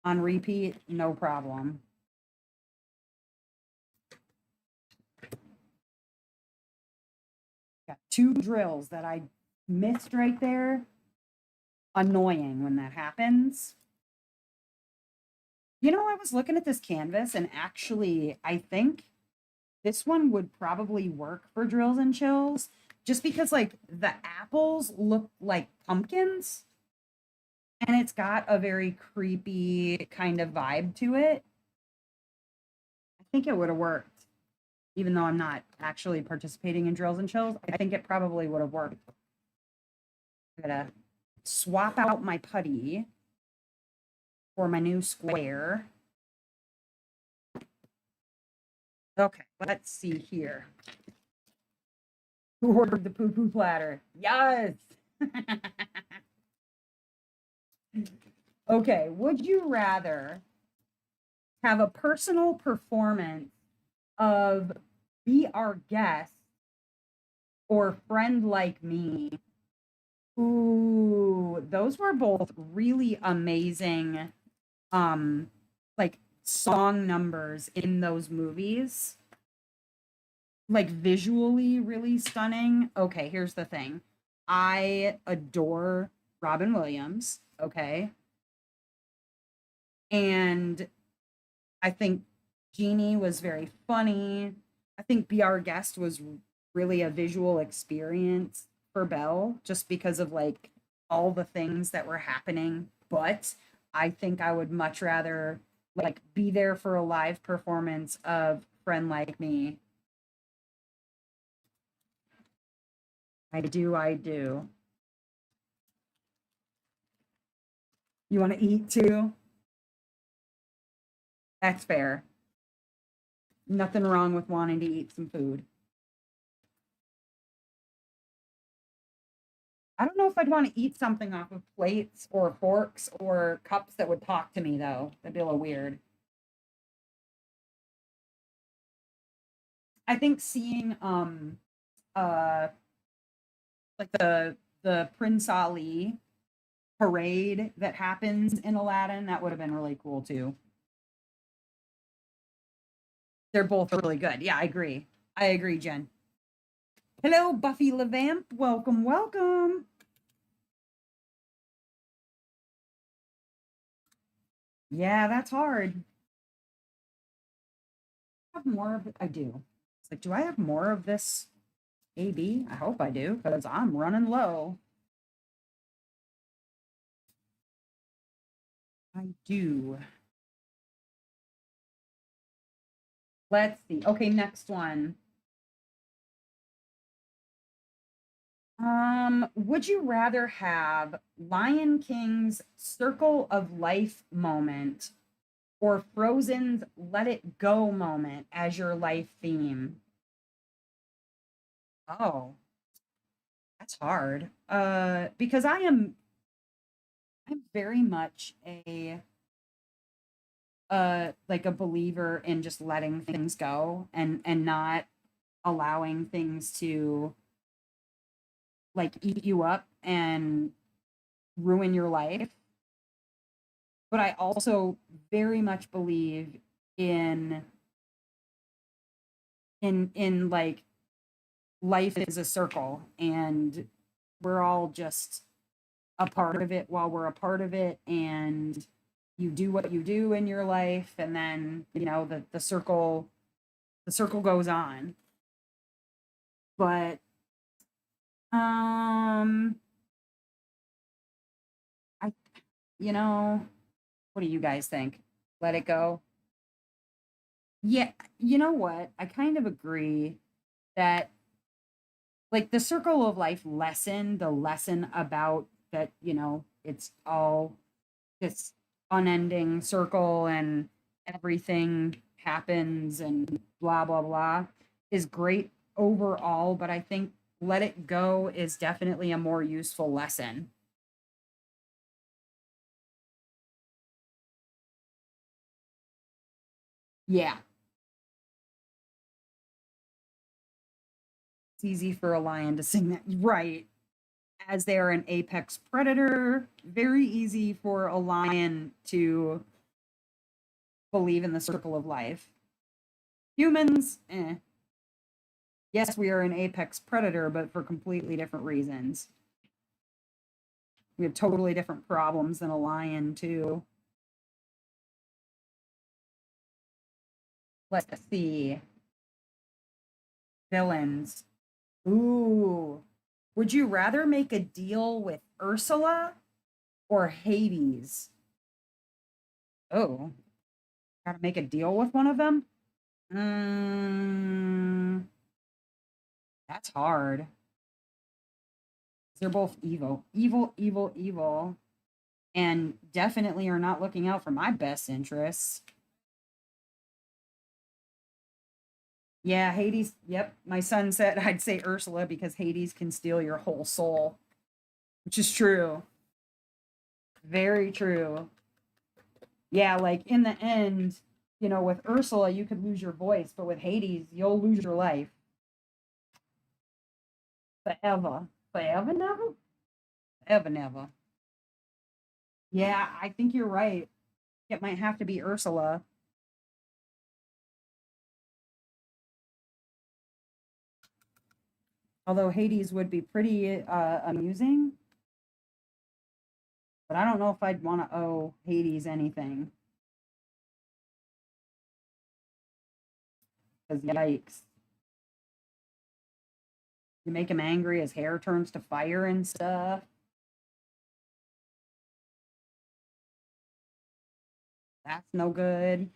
on repeat, no problem. Got two drills that I missed right there. Annoying when that happens. You know, I was looking at this canvas and actually, I think this one would probably work for drills and chills just because, like, the apples look like pumpkins and it's got a very creepy kind of vibe to it. I think it would have worked, even though I'm not actually participating in drills and chills. I think it probably would have worked. I'm gonna swap out my putty for my new square. Okay, let's see here. Who ordered the poo poo platter? Yes. Okay, would you rather have a personal performance of Be Our Guest or Friend Like Me? Ooh, those were both really amazing like song numbers in those movies. Like visually really stunning. Okay, here's the thing. I adore Robin Williams, okay? And I think Jeannie was very funny. I think Be Our Guest was really a visual experience for Belle just because of like all the things that were happening. But I think I would much rather like be there for a live performance of Friend Like Me. I do, I do. You want to eat too? That's fair. Nothing wrong with wanting to eat some food. I don't know if I'd want to eat something off of plates or forks or cups that would talk to me though. That'd be a little weird. I think seeing uh like the Prince Ali parade that happens in Aladdin, that would have been really cool too. They're both really good. Yeah, I agree. I agree, Jen. Hello, Buffy LeVamp. Welcome, welcome. Yeah, that's hard. I have more of it. I do. It's like, do I have more of this AB? I hope I do, because I'm running low. I do. Let's see. Okay, next one. Would you rather have Lion King's Circle of Life moment or Frozen's Let It Go moment as your life theme? Oh, that's hard. Because I'm very much a like a believer in just letting things go and not allowing things to like eat you up and ruin your life. But I also very much believe in in like life is a circle and we're all just a part of it while we're a part of it, and you do what you do in your life, and then the circle goes on. But um I you know what do you guys think? Let it go. Yeah, you know what, I kind of agree that like the circle of life lesson, the lesson about that, it's all this unending circle and everything happens and blah blah blah is great overall, but I think let it go is definitely a more useful lesson. Yeah, it's easy for a lion to sing that, right? As they are an apex predator, very easy for a lion to believe in the circle of life. Humans, yes, we are an apex predator, but for completely different reasons. We have totally different problems than a lion, too. Let's see. Villains. Ooh. Would you rather make a deal with Ursula or Hades? Oh, gotta make a deal with one of them? Mm, that's hard. They're both evil. Evil, evil, evil. And definitely are not looking out for my best interests. Yeah, Hades. Yep. My son said I'd say Ursula because Hades can steal your whole soul, which is true. Very true. Yeah, like in the end, with Ursula, you could lose your voice, but with Hades, you'll lose your life forever. Forever, never? Ever, never. Yeah, I think you're right. It might have to be Ursula. Although Hades would be pretty amusing, but I don't know if I'd want to owe Hades anything. Because yikes. You make him angry, his hair turns to fire and stuff. That's no good.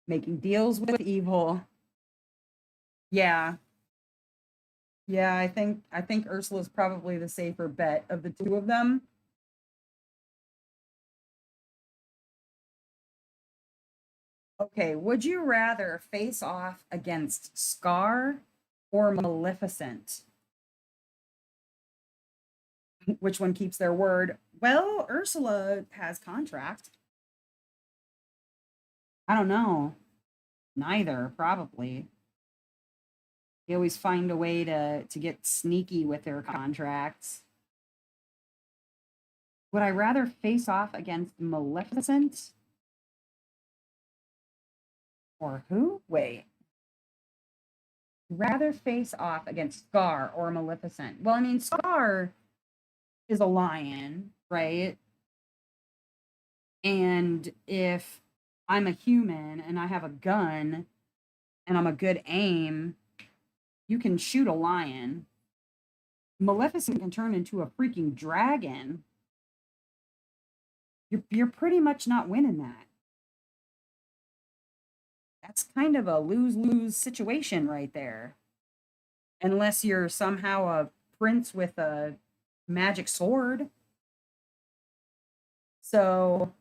Making deals with evil. Yeah. Yeah, I think Ursula's probably the safer bet of the two of them. Okay, would you rather face off against Scar or Maleficent? Which one keeps their word? Well, Ursula has contract. I don't know. Neither, probably. They always find a way to get sneaky with their contracts. Would I rather face off against Maleficent or who? Wait. Rather face off against Scar or Maleficent. Well, I mean, Scar is a lion, right? And if I'm a human and I have a gun and I'm a good aim, you can shoot a lion. Maleficent can turn into a freaking dragon. You're pretty much not winning that. That's kind of a lose-lose situation right there. Unless you're somehow a prince with a magic sword. So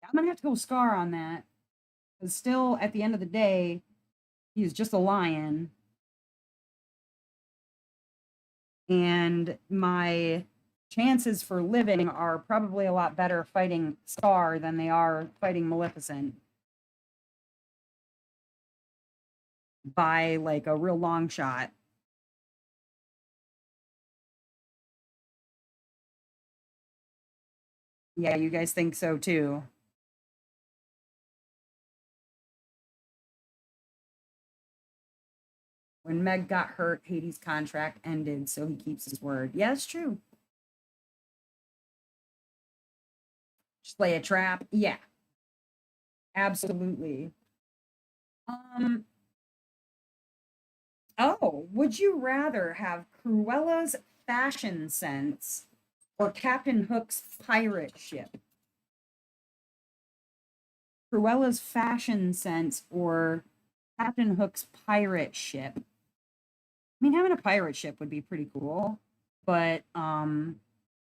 I'm gonna have to go Scar on that. Because still, at the end of the day, he's just a lion. And my chances for living are probably a lot better fighting Scar than they are fighting Maleficent. By like a real long shot. Yeah, you guys think so too. When Meg got hurt, Hades' contract ended, so he keeps his word. Yeah, it's true. Just lay a trap. Yeah, absolutely. Oh, would you rather have Cruella's fashion sense or Captain Hook's pirate ship? Cruella's fashion sense or Captain Hook's pirate ship? I mean, having a pirate ship would be pretty cool, but I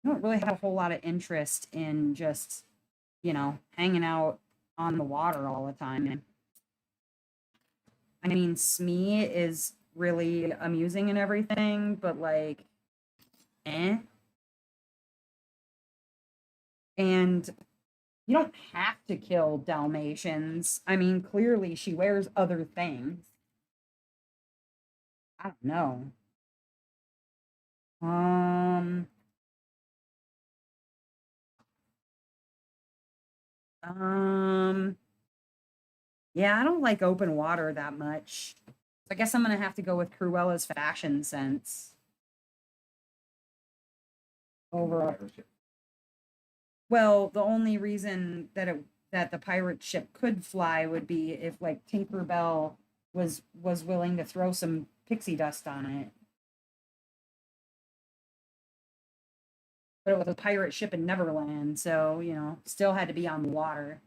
don't really have a whole lot of interest in just, hanging out on the water all the time. I mean, Smee is really amusing and everything, but like, eh. And you don't have to kill Dalmatians. I mean, clearly she wears other things. I don't know. Um, um, yeah, I don't like open water that much. So I guess I'm gonna have to go with Cruella's fashion sense over. Well, the only reason that the pirate ship could fly would be if like Tinkerbell was willing to throw some pixie dust on it. But it was a pirate ship in Neverland, so still had to be on the water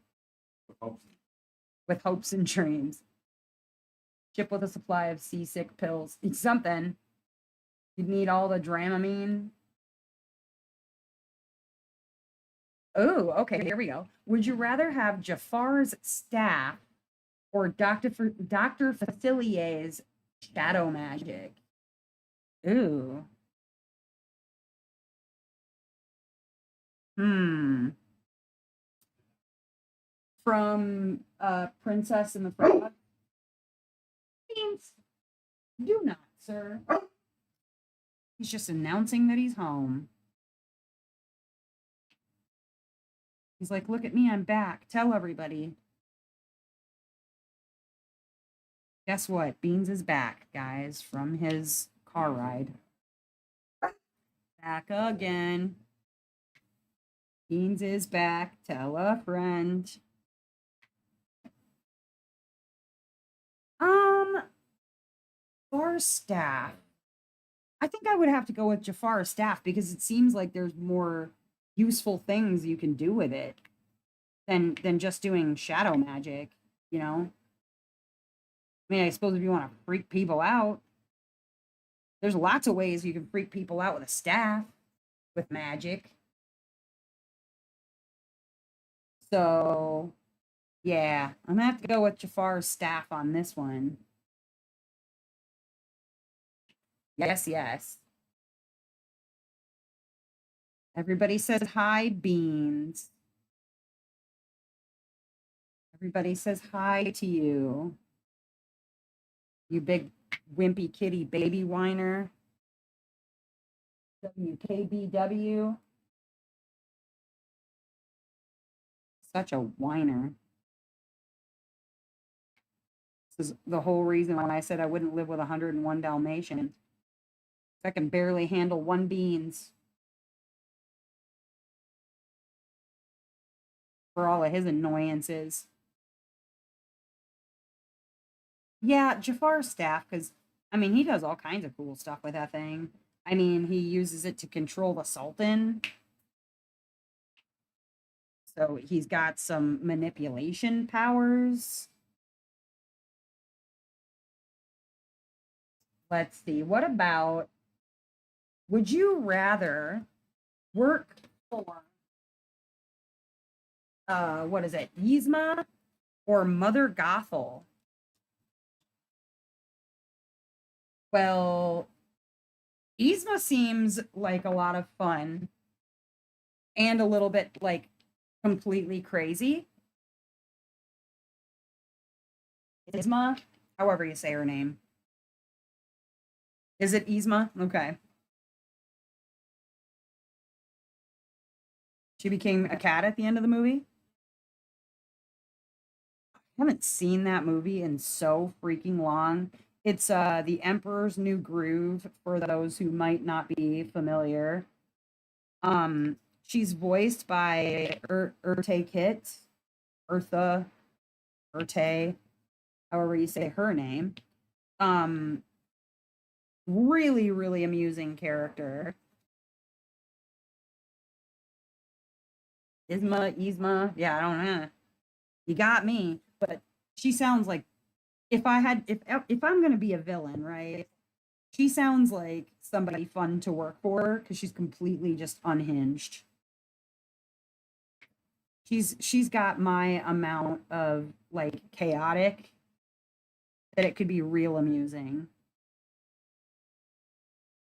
with hopes and dreams. Ship with a supply of seasick pills. It's something. You'd need all the Dramamine. Oh, okay, here we go. Would you rather have Jafar's staff or Dr. Facilier's shadow magic? Ooh. Hmm. From Princess and the Frog? Means do not, sir. He's just announcing that he's home. He's like, look at me, I'm back. Tell everybody. Guess what? Beans is back, guys, from his car ride. Back again. Beans is back. Tell a friend. Jafar's staff. I think I would have to go with Jafar's staff because it seems like there's more useful things you can do with it than just doing shadow magic, I mean, I suppose if you want to freak people out, there's lots of ways you can freak people out with a staff, with magic. So, yeah, I'm gonna have to go with Jafar's staff on this one. Yes, yes. Everybody says hi, Beans. Everybody says hi to you. You big wimpy kitty baby whiner. WKBW. Such a whiner. This is the whole reason why I said I wouldn't live with 101 Dalmatians. I can barely handle one Beans. For all of his annoyances. Yeah, Jafar's staff, because I mean, he does all kinds of cool stuff with that thing. I mean, he uses it to control the Sultan. So he's got some manipulation powers. Let's see. What about, would you rather work for, what is it, Yzma or Mother Gothel? Well, Yzma seems like a lot of fun and a little bit like completely crazy. Yzma, however you say her name. Is it Yzma? Okay. She became a cat at the end of the movie. I haven't seen that movie in so freaking long. It's The Emperor's New Groove for those who might not be familiar. She's voiced by Urte Kit, Eartha, Urte, however you say her name. Um, Really, really amusing character. Yzma, yeah, I don't know. You got me, but she sounds like if I'm gonna be a villain, right? She sounds like somebody fun to work for because she's completely just unhinged. She's got my amount of like chaotic that it could be real amusing.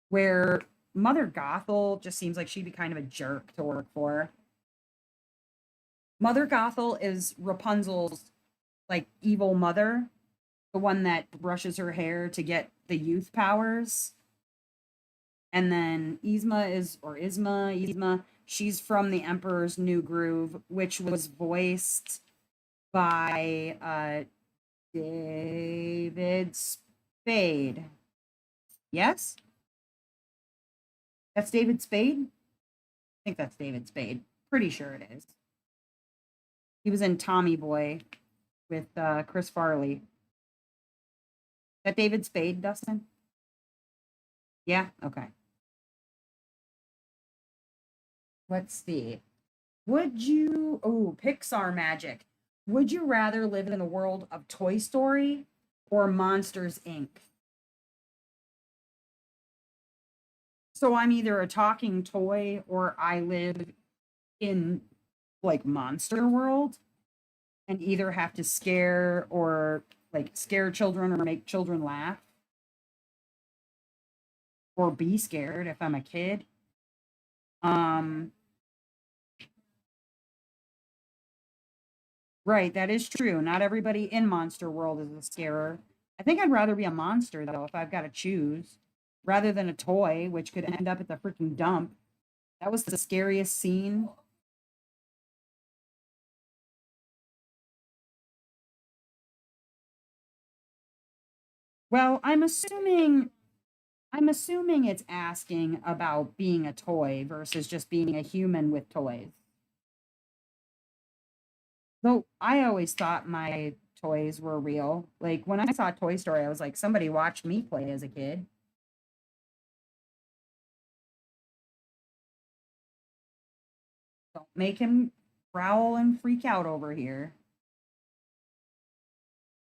Where Mother Gothel just seems like she'd be kind of a jerk to work for. Mother Gothel is Rapunzel's like evil mother, the one that brushes her hair to get the youth powers. And then Yzma, she's from The Emperor's New Groove, which was voiced by David Spade. Yes? That's David Spade? I think that's David Spade. Pretty sure it is. He was in Tommy Boy with Chris Farley. Is that David Spade, Dustin? Yeah? Okay. Let's see. Pixar magic. Would you rather live in the world of Toy Story or Monsters, Inc.? So I'm either a talking toy or I live in like Monster World and either have to scare children or make children laugh or be scared if I'm a kid. Um, right, that is true. Not everybody in Monster World is a scarer. I think I'd rather be a monster though if I've got to choose rather than a toy, which could end up at the freaking dump. That was the scariest scene. Well, I'm assuming it's asking about being a toy versus just being a human with toys. Though I always thought my toys were real. Like when I saw Toy Story, I was like, somebody watched me play as a kid. Don't make him growl and freak out over here.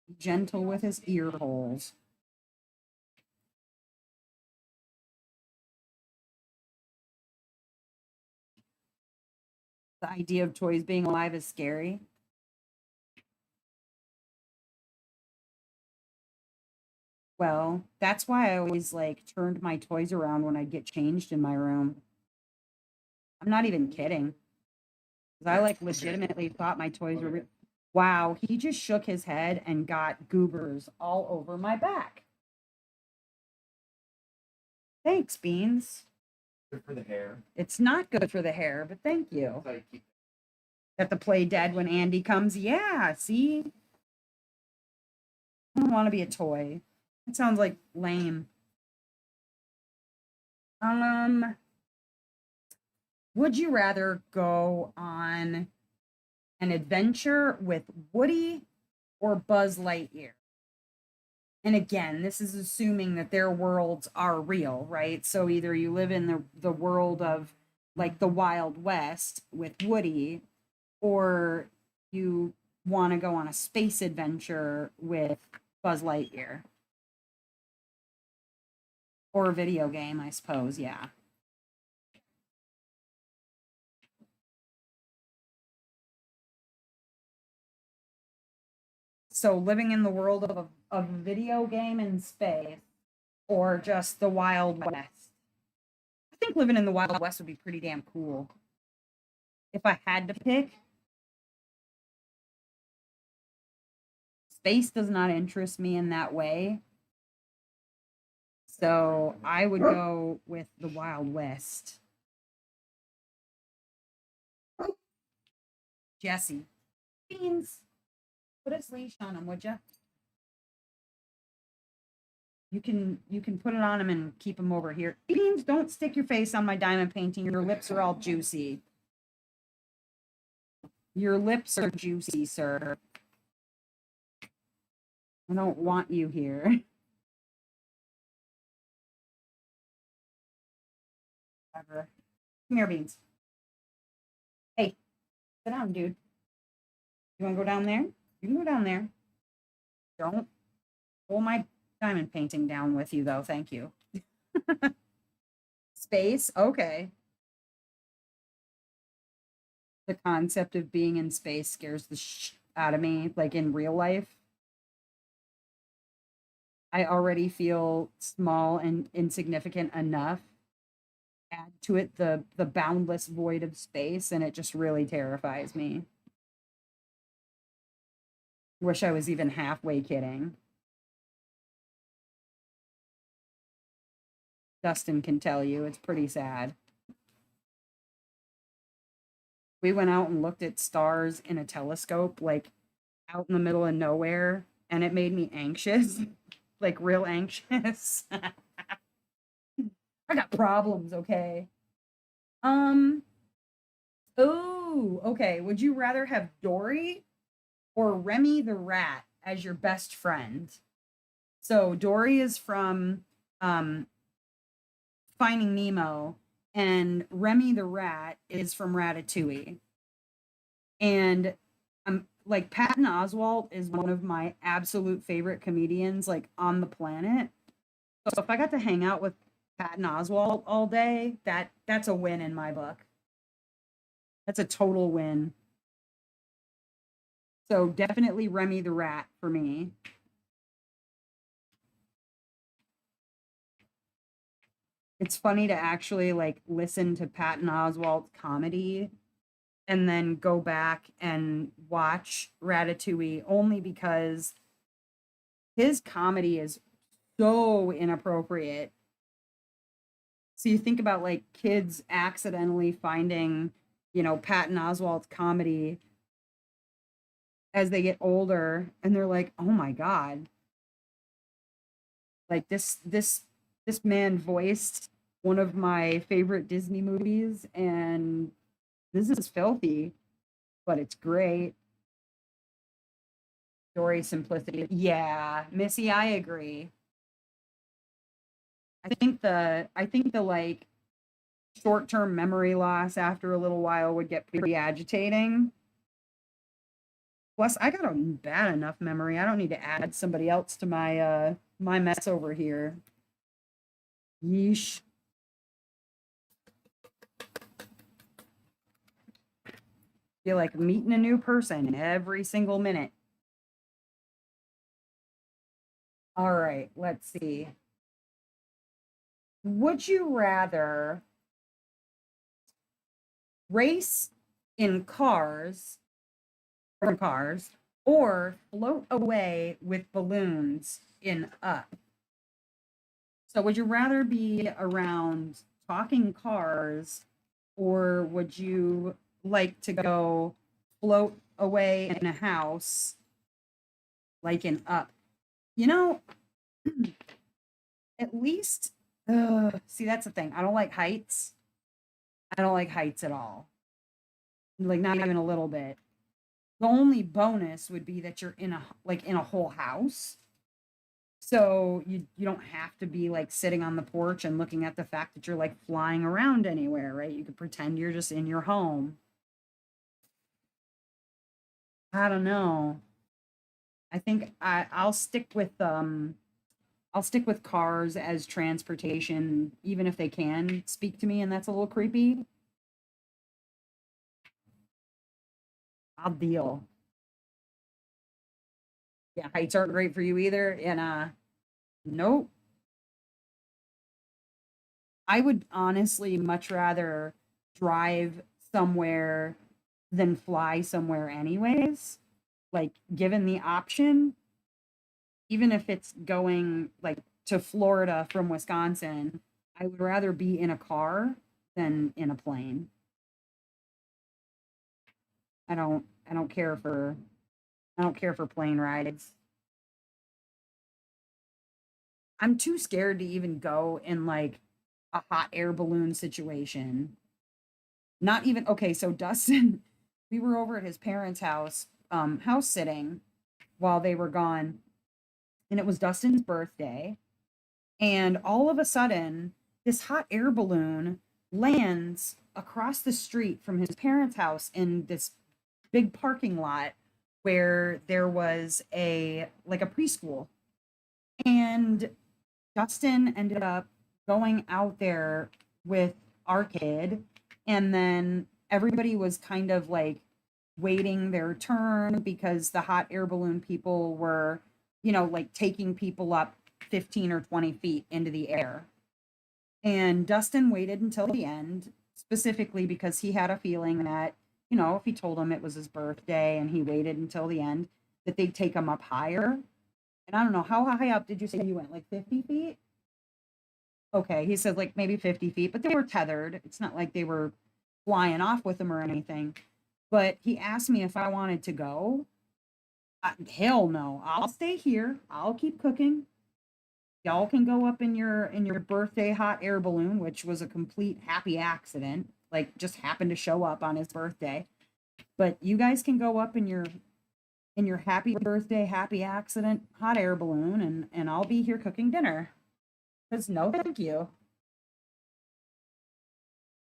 Be gentle with his ear holes. The idea of toys being alive is scary. Well, that's why I always like turned my toys around when I get changed in my room. I'm not even kidding. 'Cause I like legitimately thought my toys were real. Wow, he just shook his head and got goobers all over my back. Thanks, Beans. Good for the hair. It's not good for the hair, but thank you. That's how you keep Got to play dead when Andy comes. Yeah, see? I don't want to be a toy. That sounds like lame. Um, would you rather go on an adventure with Woody or Buzz Lightyear? And again, this is assuming that their worlds are real, right? So either you live in the world of like the Wild West with Woody, or you want to go on a space adventure with Buzz Lightyear. Or a video game, I suppose, yeah. So living in the world of a video game in space or just the Wild West. I think living in the Wild West would be pretty damn cool. If I had to pick, space does not interest me in that way. So I would go with the Wild West. Jesse. Beans. Put a leash on him, would you? You can put it on him and keep him over here. Beans, don't stick your face on my diamond painting. Your lips are all juicy. Your lips are juicy, sir. I don't want you here. Whatever. Come here, Beans. Hey, sit down, dude. You want to go down there? You can go down there. Don't pull my diamond painting down with you, though. Thank you. Space? Okay. The concept of being in space scares the out of me, like in real life. I already feel small and insignificant enough. Add to it the boundless void of space, and it just really terrifies me. Wish I was even halfway kidding. Dustin can tell you it's pretty sad. We went out and looked at stars in a telescope, like out in the middle of nowhere, and it made me anxious, like real anxious. I got problems, okay? Um, oh, okay. Would you rather have Dory or Remy the rat as your best friend? So Dory is from Finding Nemo, and Remy the rat is from Ratatouille. And like Patton Oswalt is one of my absolute favorite comedians like on the planet. So if I got to hang out with Patton Oswalt all day, that's a win in my book. That's a total win. So definitely Remy the rat for me. It's funny to actually like listen to Patton Oswalt's comedy and then go back and watch Ratatouille only because his comedy is so inappropriate. So you think about like kids accidentally finding, Patton Oswalt's comedy as they get older and they're like, "Oh my god. Like this man voiced one of my favorite Disney movies and this is filthy, but it's great." Story simplicity. Yeah, Missy, I agree. I think the like short-term memory loss after a little while would get pretty agitating. Plus, I got a bad enough memory. I don't need to add somebody else to my mess over here. Yeesh. Feel like meeting a new person every single minute. All right, let's see. Would you rather race in cars or float away with balloons in Up? So would you rather be around talking cars or would you like to go float away in a house like in Up? You know, at least see that's the thing. I don't like heights. I don't like heights at all. Like not even a little bit. The only bonus would be that you're in a whole house. So you don't have to be like sitting on the porch and looking at the fact that you're like flying around anywhere, right? You could pretend you're just in your home. I don't know. I think I'll stick with cars as transportation, even if they can speak to me, and that's a little creepy. I'll deal. Yeah, heights aren't great for you either. And nope. I would honestly much rather drive somewhere than fly somewhere anyways. Like given the option, even if it's going like to Florida from Wisconsin, I would rather be in a car than in a plane. I don't care for I don't care for plane rides. I'm too scared to even go in like a hot air balloon situation. Not even okay, so Dustin, we were over at his parents' house, house sitting while they were gone, and it was Dustin's birthday. And all of a sudden, this hot air balloon lands across the street from his parents' house in this big parking lot where there was a like a preschool. And Justin ended up going out there with our kid, and then everybody was kind of like waiting their turn because the hot air balloon people were, like taking people up 15 or 20 feet into the air. And Dustin waited until the end, specifically because he had a feeling that, if he told him it was his birthday and he waited until the end, that they'd take him up higher. And I don't know, how high up did you say you went? Like 50 feet? Okay, he said like maybe 50 feet, but they were tethered. It's not like they were flying off with him or anything. But he asked me if I wanted to go. Hell no. I'll stay here. I'll keep cooking. Y'all can go up in your birthday hot air balloon, which was a complete happy accident. Like just happened to show up on his birthday. But you guys can go up in your happy birthday, happy accident hot air balloon, and I'll be here cooking dinner. Because no, thank you.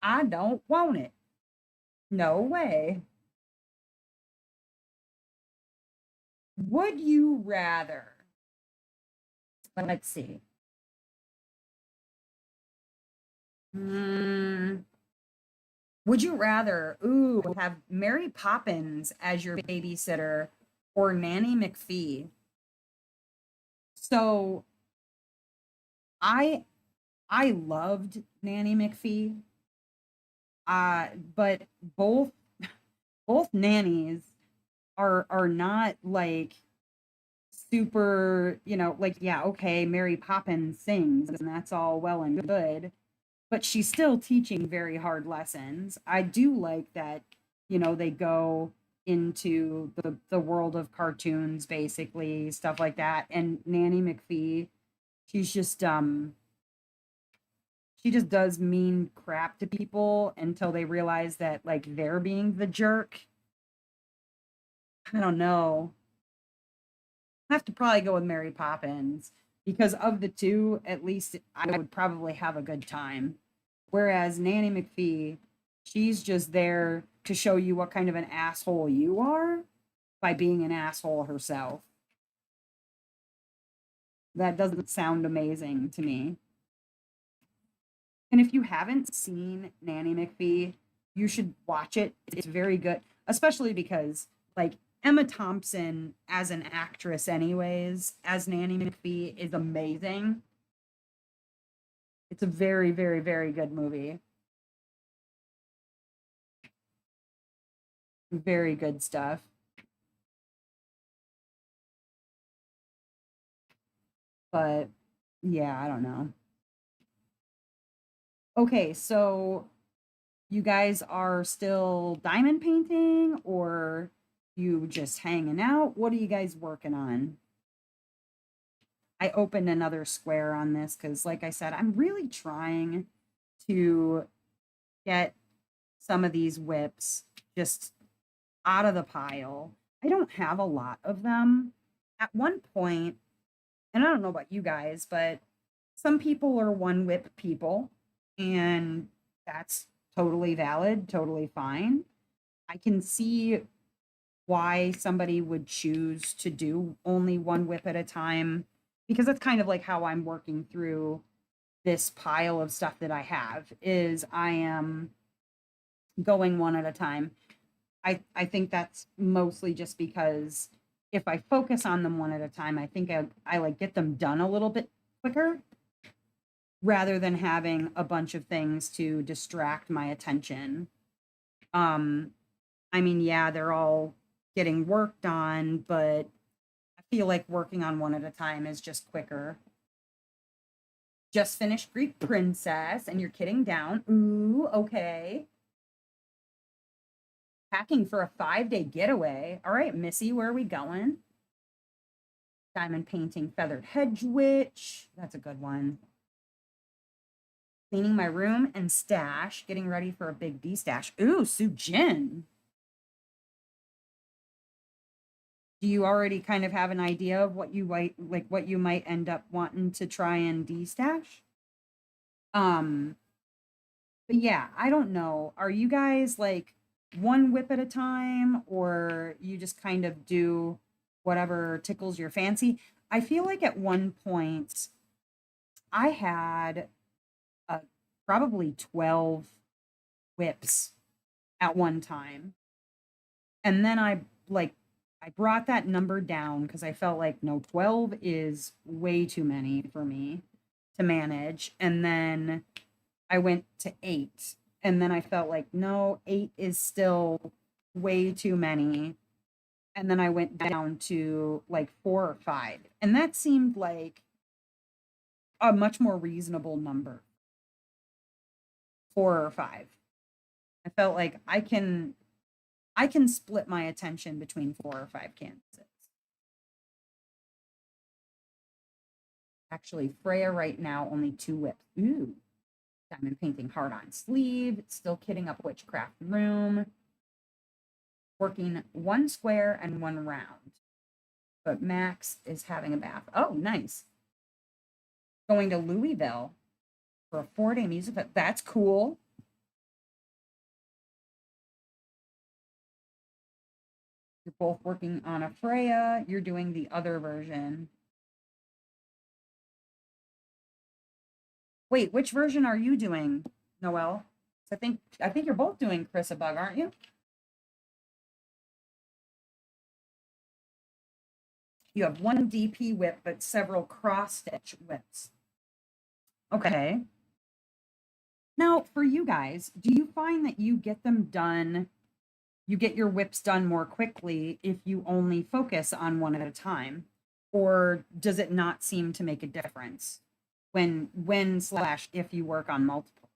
I don't want it. No way. Would you rather? Let's see. Mm, would you rather, have Mary Poppins as your babysitter or Nanny McPhee? So I I loved Nanny McPhee. But both both nannies are not like super, like yeah, okay, Mary Poppins sings and that's all well and good, but she's still teaching very hard lessons. I do like that, they go into the world of cartoons, basically, stuff like that. And Nanny McPhee, she's just she just does mean crap to people until they realize that like they're being the jerk. I don't know. I have to probably go with Mary Poppins because of the two, at least I would probably have a good time. Whereas Nanny McPhee, she's just there to show you what kind of an asshole you are by being an asshole herself. That doesn't sound amazing to me. And if you haven't seen Nanny McPhee, you should watch it. It's very good, especially because like Emma Thompson as an actress, anyways, as Nanny McPhee is amazing. It's a very, very, very good movie. Very good stuff. But yeah, I don't know. Okay, so you guys are still diamond painting or you just hanging out? What are you guys working on? I opened another square on this because, like I said, I'm really trying to get some of these whips just out of the pile. I don't have a lot of them. At one point, and I don't know about you guys, but some people are one whip people, and that's totally valid, totally fine. I can see why somebody would choose to do only one whip at a time because that's kind of like how I'm working through this pile of stuff that I have is I am going one at a time. I think that's mostly just because if I focus on them one at a time, I think I like get them done a little bit quicker rather than having a bunch of things to distract my attention. Um, I mean, yeah, they're all getting worked on, but I feel like working on one at a time is just quicker. Just finished Greek Princess, and you're kidding down. Ooh, okay. Packing for a 5-day getaway. All right, Missy, where are we going? Diamond painting Feathered Hedge Witch. That's a good one. Cleaning my room and stash. Getting ready for a big D-stash. Ooh, Sujin. Do you already kind of have an idea of what you might like what you might end up wanting to try and de-stash? Um, but yeah, I don't know. Are you guys like one whip at a time or you just kind of do whatever tickles your fancy? I feel like at one point I had uh, probably 12 whips at one time. And then I brought that number down because I felt like no, 12 is way too many for me to manage. And then I went to 8. And then I felt like no, 8 is still way too many. And then I went down to like 4 or 5. And that seemed like a much more reasonable number. 4 or 5. I felt like I can split my attention between 4 or 5 canvases. Actually, Freya right now only 2 whips. Ooh, diamond painting hard on sleeve. Still kitting up witchcraft room. Working 1 square and 1 round. But Max is having a bath. Oh, nice. Going to Louisville for a 4-day music fest. That's cool. You're both working on a Freya. You're doing the other version. Wait, which version are you doing, Noelle? I think you're both doing Chris a Bug, aren't you? You have 1 DP whip, but several cross stitch whips. Okay. Now, for you guys, do you find that you get them done? You get your whips done more quickly if you only focus on one at a time, or does it not seem to make a difference when slash if you work on multiples?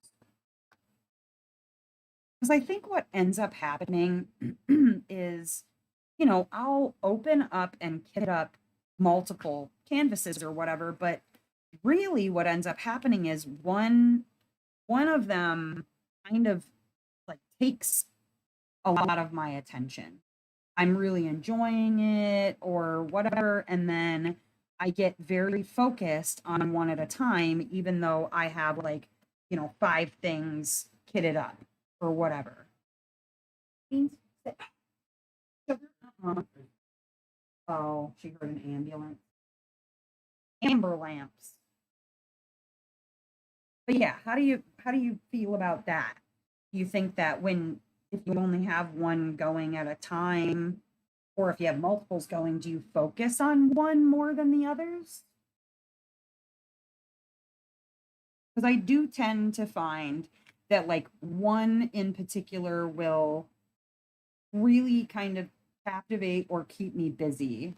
Because I think what ends up happening is, you know, I'll open up and kit up multiple canvases or whatever, but really what ends up happening is one of them kind of like takes a lot of my attention. I'm really enjoying it or whatever, and then I get very focused on one at a time, even though I have like, you know, 5 things kitted up or whatever. Beans, sit. Sugar, oh, she heard an ambulance. Amber lamps. But yeah, how do you feel about that? Do you think that when if you only have one going at a time, or if you have multiples going, do you focus on one more than the others? Because I do tend to find that like one in particular will really kind of captivate or keep me busy.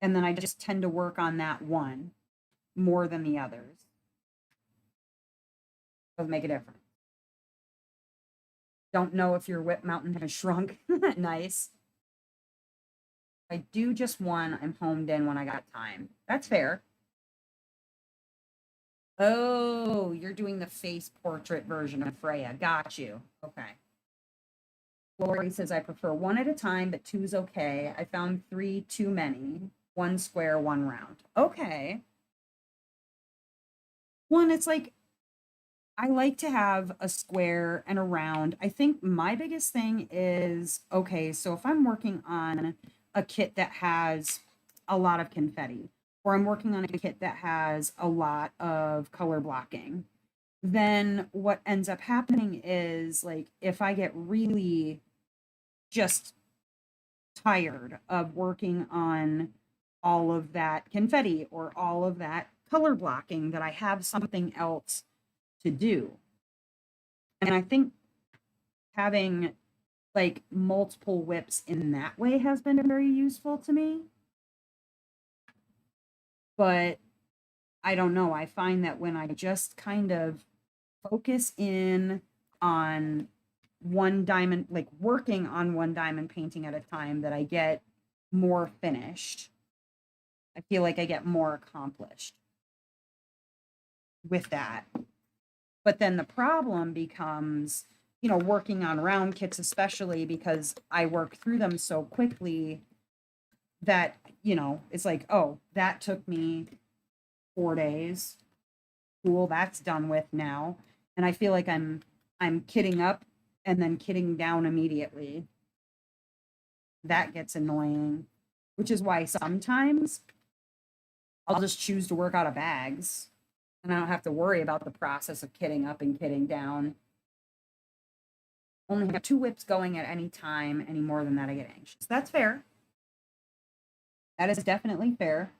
And then I just tend to work on that one more than the others. Does make a difference. Don't know if your whip mountain has shrunk. Nice. I do just one. I'm homed in when I got time. That's fair. Oh, you're doing the face portrait version of Freya. Got you. Okay. Lori says, I prefer one at a time, but two's okay. I found 3 too many. One square, one round. Okay. One, it's like I like to have a square and a round. I think my biggest thing is okay, so if I'm working on a kit that has a lot of confetti, or I'm working on a kit that has a lot of color blocking, then what ends up happening is like if I get really just tired of working on all of that confetti or all of that color blocking, that I have something else to do. And I think having like multiple whips in that way has been very useful to me. But I don't know. I find that when I just kind of focus in on one diamond, like working on one diamond painting at a time, that I get more finished. I feel like I get more accomplished with that. But then the problem becomes, working on round kits, especially because I work through them so quickly that, it's like, oh, that took me 4 days. Cool, that's done with now. And I feel like I'm kitting up and then kitting down immediately. That gets annoying, which is why sometimes I'll just choose to work out of bags and I don't have to worry about the process of kitting up and kitting down. Only have 2 whips going at any time. Any more than that, I get anxious. That's fair. That is definitely fair.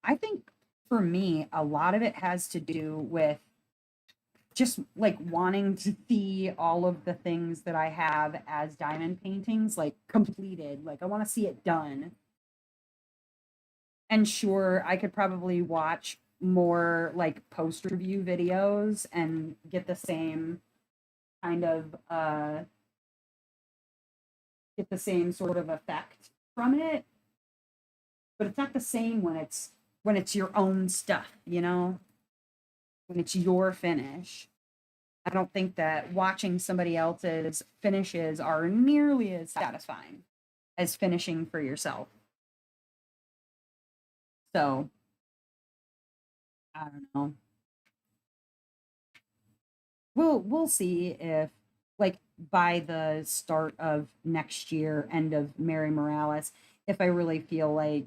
I think for me, a lot of it has to do with just like wanting to see all of the things that I have as diamond paintings like completed. Like I want to see it done. And sure, I could probably watch more like post review videos and get the same kind of get the same sort of effect from it, but it's not the same when it's your own stuff, when it's your finish. I don't think that watching somebody else's finishes are nearly as satisfying as finishing for yourself. So, I don't know. We'll see if like by the start of next year, end of Mary Morales, if I really feel like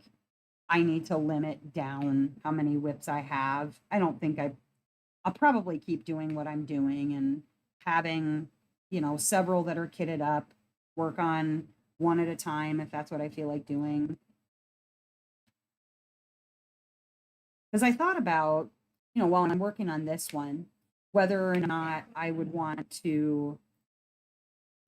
I need to limit down how many whips I have. I don't think I'll probably keep doing what I'm doing and having, several that are kitted up, work on one at a time if that's what I feel like doing. Because I thought about, while I'm working on this one, whether or not I would want to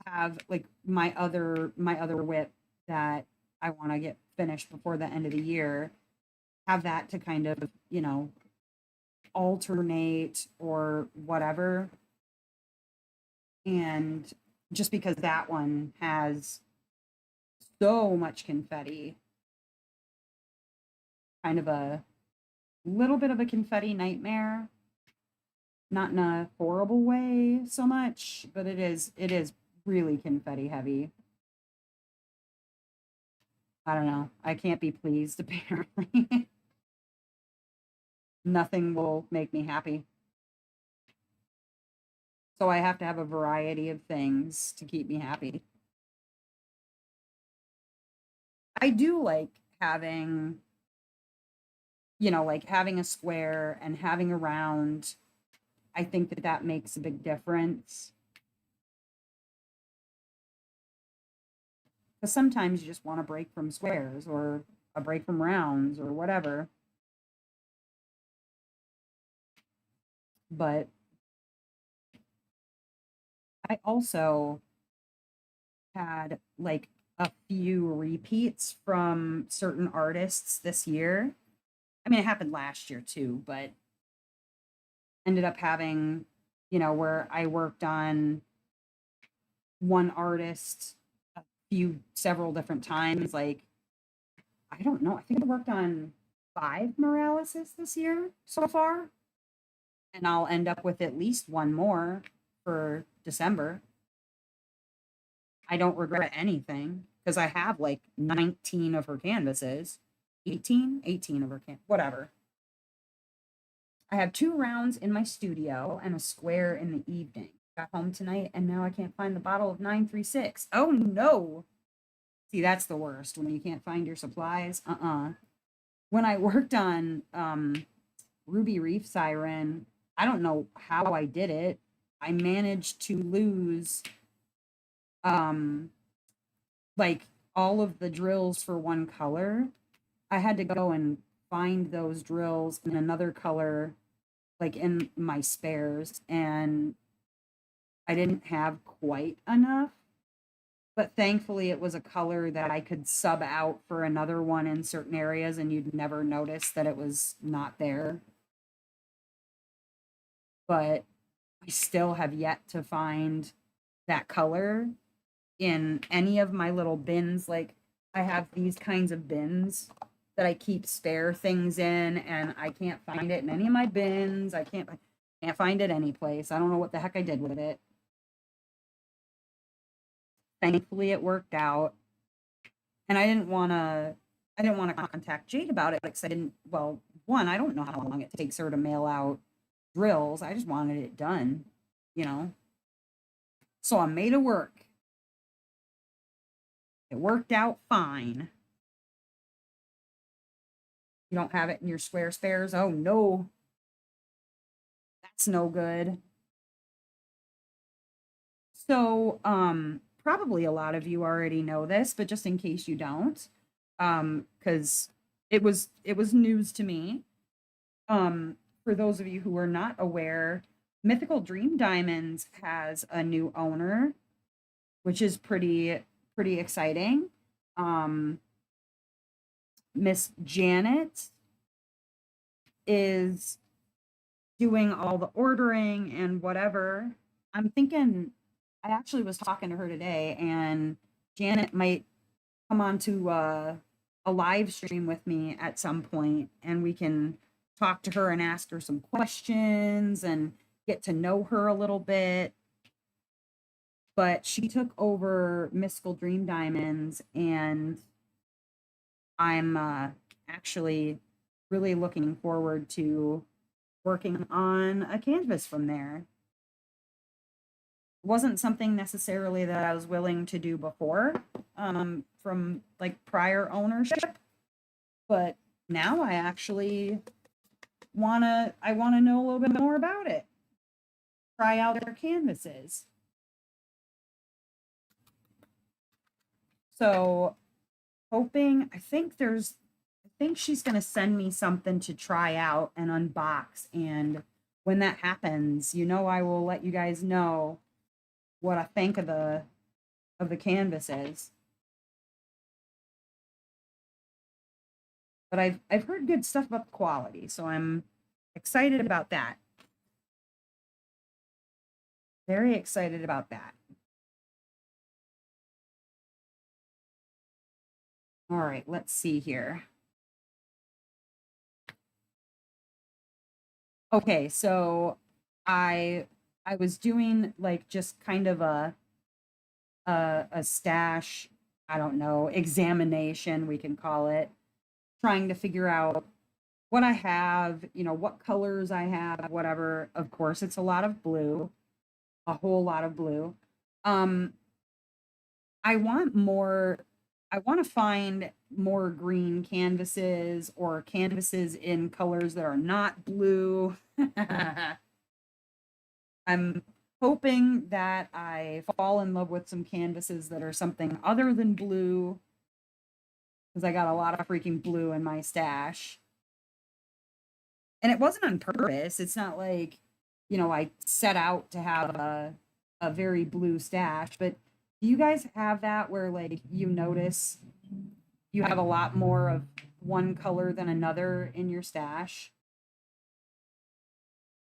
have like my other whip that I want to get finished before the end of the year, have that to kind of, alternate or whatever. And just because that one has so much confetti, kind of a little bit of a confetti nightmare, not in a horrible way so much, but it is really confetti heavy. I don't know. I can't be pleased apparently. Nothing will make me happy. So I have to have a variety of things to keep me happy. I do like having, like having a square and having a round. I think that that makes a big difference. Because sometimes you just want a break from squares or a break from rounds or whatever. But I also had like a few repeats from certain artists this year. I mean, it happened last year too, but ended up having, where I worked on one artist several different times. Like, I don't know. I think I worked on 5 Moraleses this year so far. And I'll end up with at least one more for December. I don't regret anything. because I have like 19 of her canvases, 18 of her whatever. I have 2 rounds in my studio and a square in the evening. Got home tonight and now I can't find the bottle of 936. Oh no. See, that's the worst when you can't find your supplies. When I worked on Ruby Reef Siren, I don't know how I did it. I managed to lose like all of the drills for one color. I had to go and find those drills in another color, like in my spares, and I didn't have quite enough. But thankfully, it was a color that I could sub out for another one in certain areas, and you'd never notice that it was not there. But I still have yet to find that color in any of my little bins. Like, I have these kinds of bins that I keep spare things in, and I can't find it in any of my bins. I can't find it any place. I don't know what the heck I did with it. Thankfully, it worked out, and I didn't want to contact Jade about it because I didn't. Well, one, I don't know how long it takes her to mail out drills. I just wanted it done, you know. So I made it work. It worked out fine. You don't have it in your square spares? Oh no. That's no good. So, probably a lot of you already know this, but just in case you don't, because it was news to me. For those of you who are not aware, Mythical Dream Diamonds has a new owner, which is pretty exciting. Miss Janet is doing all the ordering and whatever. I'm thinking, I actually was talking to her today, and Janet might come on to a live stream with me at some point, and we can talk to her and ask her some questions and get to know her a little bit. But she took over Mystical Dream Diamonds, and I'm actually really looking forward to working on a canvas from there. It wasn't something necessarily that I was willing to do before, from like prior ownership, but now I actually wanna know a little bit more about it. Try out their canvases. So I think she's going to send me something to try out and unbox. And when that happens, I will let you guys know what I think of the canvases. But I've heard good stuff about the quality, so I'm excited about that. Very excited about that. All right, let's see here. Okay, so I was doing like just kind of a stash, I don't know, examination, we can call it, trying to figure out what I have, what colors I have, whatever. Of course, it's a lot of blue, a whole lot of blue. I want to find more green canvases or canvases in colors that are not blue. I'm hoping that I fall in love with some canvases that are something other than blue, because I got a lot of freaking blue in my stash. And it wasn't on purpose. It's not like, I set out to have a very blue stash, but do you guys have that where like you notice you have a lot more of one color than another in your stash?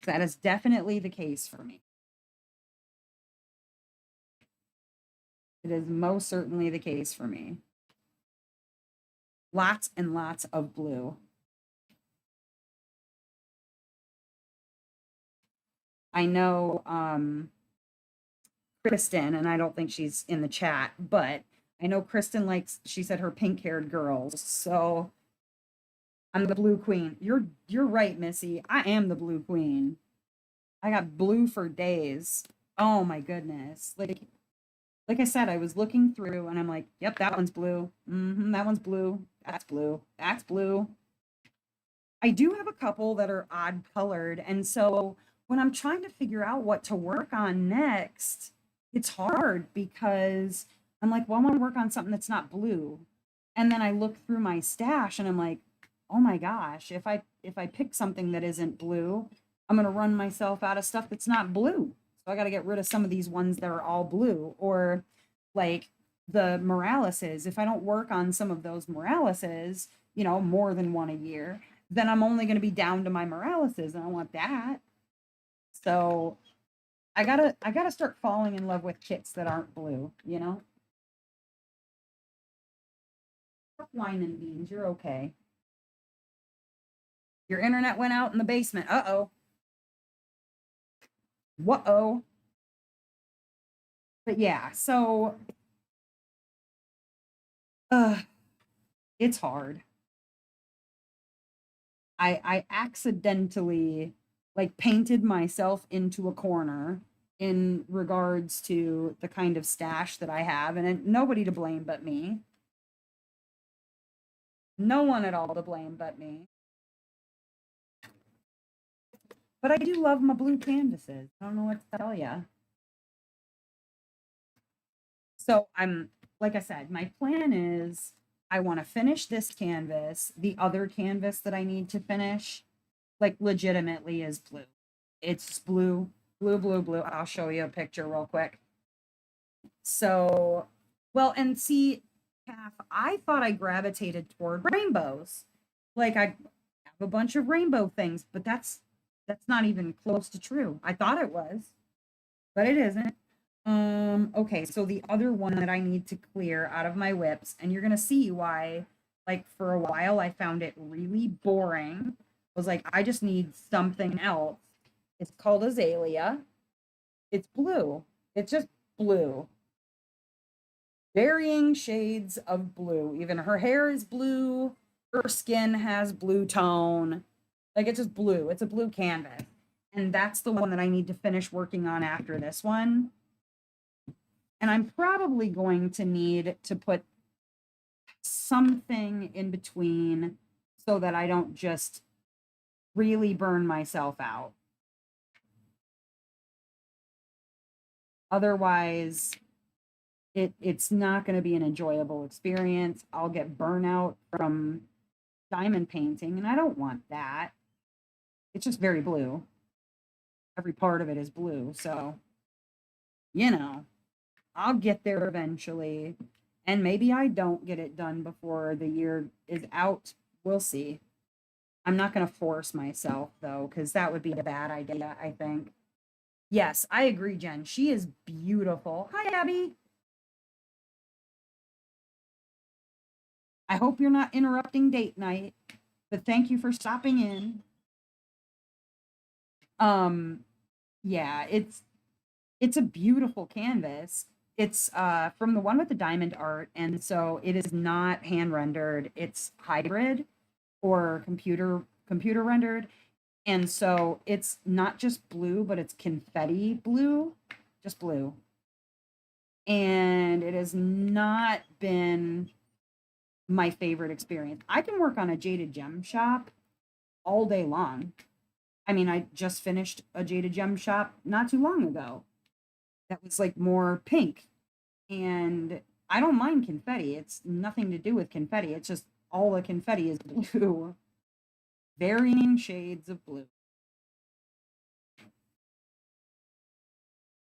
That is definitely the case for me. It is most certainly the case for me. Lots and lots of blue. I know Kristen, and I don't think she's in the chat, but I know Kristen likes, she said her pink haired girls. So I'm the blue queen. You're right, Missy. I am the blue queen. I got blue for days. Oh my goodness. Like I said, I was looking through and I'm like, yep, that one's blue. That one's blue. That's blue. That's blue. I do have a couple that are odd colored. And so when I'm trying to figure out what to work on next, it's hard because I'm like, well, I want to work on something that's not blue. And then I look through my stash and I'm like, oh my gosh, if I pick something that isn't blue, I'm gonna run myself out of stuff that's not blue. So I gotta get rid of some of these ones that are all blue. Or like the Moraleses, if I don't work on some of those Moraleses, more than one a year, then I'm only going to be down to my Moraleses, and I want that. So I gotta start falling in love with kits that aren't blue. Wine and beans, you're okay. Your internet went out in the basement. Uh-oh. Whoa. But yeah, so uh it's hard. I accidentally like painted myself into a corner in regards to the kind of stash that I have, and nobody to blame but me. No one at all to blame but me. But I do love my blue canvases. I don't know what to tell you. So like I said, my plan is I want to finish this canvas. The other canvas that I need to finish, like legitimately, is blue. It's blue, blue, blue, blue. I'll show you a picture real quick. So, well, and see, I thought I gravitated toward rainbows. Like I have a bunch of rainbow things, but that's not even close to true. I thought it was, but it isn't. Okay, so the other one that I need to clear out of my whips, and you're gonna see why, like for a while I found it really boring. I was like, I just need something else. It's called Azalea. It's blue. It's just blue. Varying shades of blue. Even her hair is blue. Her skin has blue tone. Like it's just blue. It's a blue canvas. And that's the one that I need to finish working on after this one. And I'm probably going to need to put something in between so that I don't just really burn myself out. Otherwise, it's not going to be an enjoyable experience. I'll get burnout from diamond painting, and I don't want that. It's just very blue. Every part of it is blue, so you know, I'll get there eventually. And maybe I don't get it done before the year is out. We'll see. I'm not going to force myself though, because that would be a bad idea, I think. Yes, I agree, Jen. She is beautiful. Hi, Abby. I hope you're not interrupting date night, but thank you for stopping in. Um, yeah, it's a beautiful canvas. It's from the one with the diamond art, and so it is not hand rendered. It's hybrid or computer rendered. And so it's not just blue, but it's confetti blue, just blue. And it has not been my favorite experience. I can work on a jaded gem shop all day long. I mean, I just finished a jaded gem shop not too long ago. That was like more pink. And I don't mind confetti. It's nothing to do with confetti. It's just all the confetti is blue. Varying shades of blue.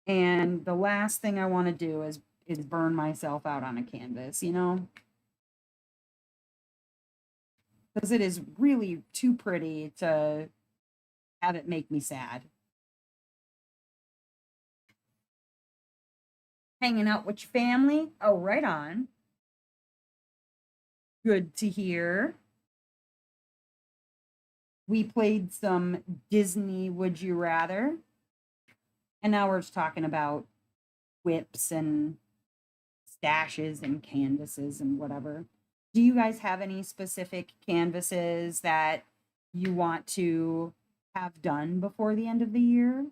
And the last thing I want to do is burn myself out on a canvas, because it is really too pretty to have it make me sad. Hanging out with your family? Oh, right on. Good to hear. We played some Disney Would You Rather. And now we're just talking about whips and stashes and canvases and whatever. Do you guys have any specific canvases that you want to have done before the end of the year?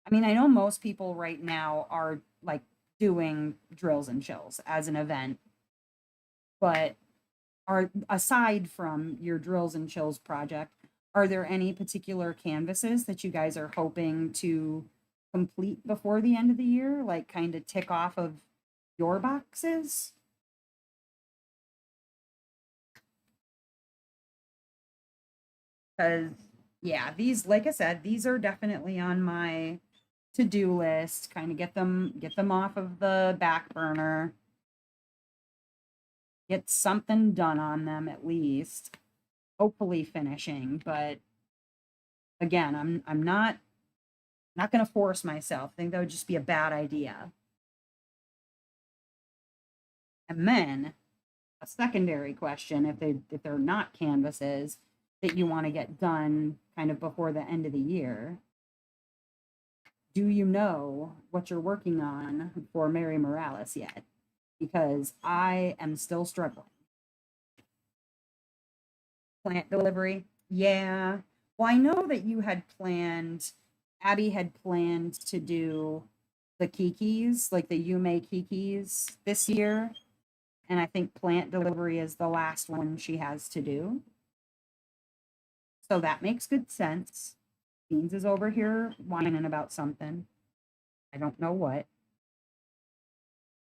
I mean, I know most people right now are like doing drills and chills as an event, but are aside from your drills and chills project, are there any particular canvases that you guys are hoping to complete before the end of the year? Like kind of tick off of your boxes? Because yeah, these, like I said, these are definitely on my to-do list. Kind of get them off of the back burner. Get something done on them at least. Hopefully finishing, but again, I'm not going to force myself. I think that would just be a bad idea. And then a secondary question, if they're not canvases that you want to get done kind of before the end of the year, do you know what you're working on for Mary Morales yet? Because I am still struggling. Plant delivery? Yeah. Well, I know that Abby had planned to do the Kikis, like the Yume Kikis this year. And I think plant delivery is the last one she has to do. So that makes good sense. Beans is over here whining about something. I don't know what.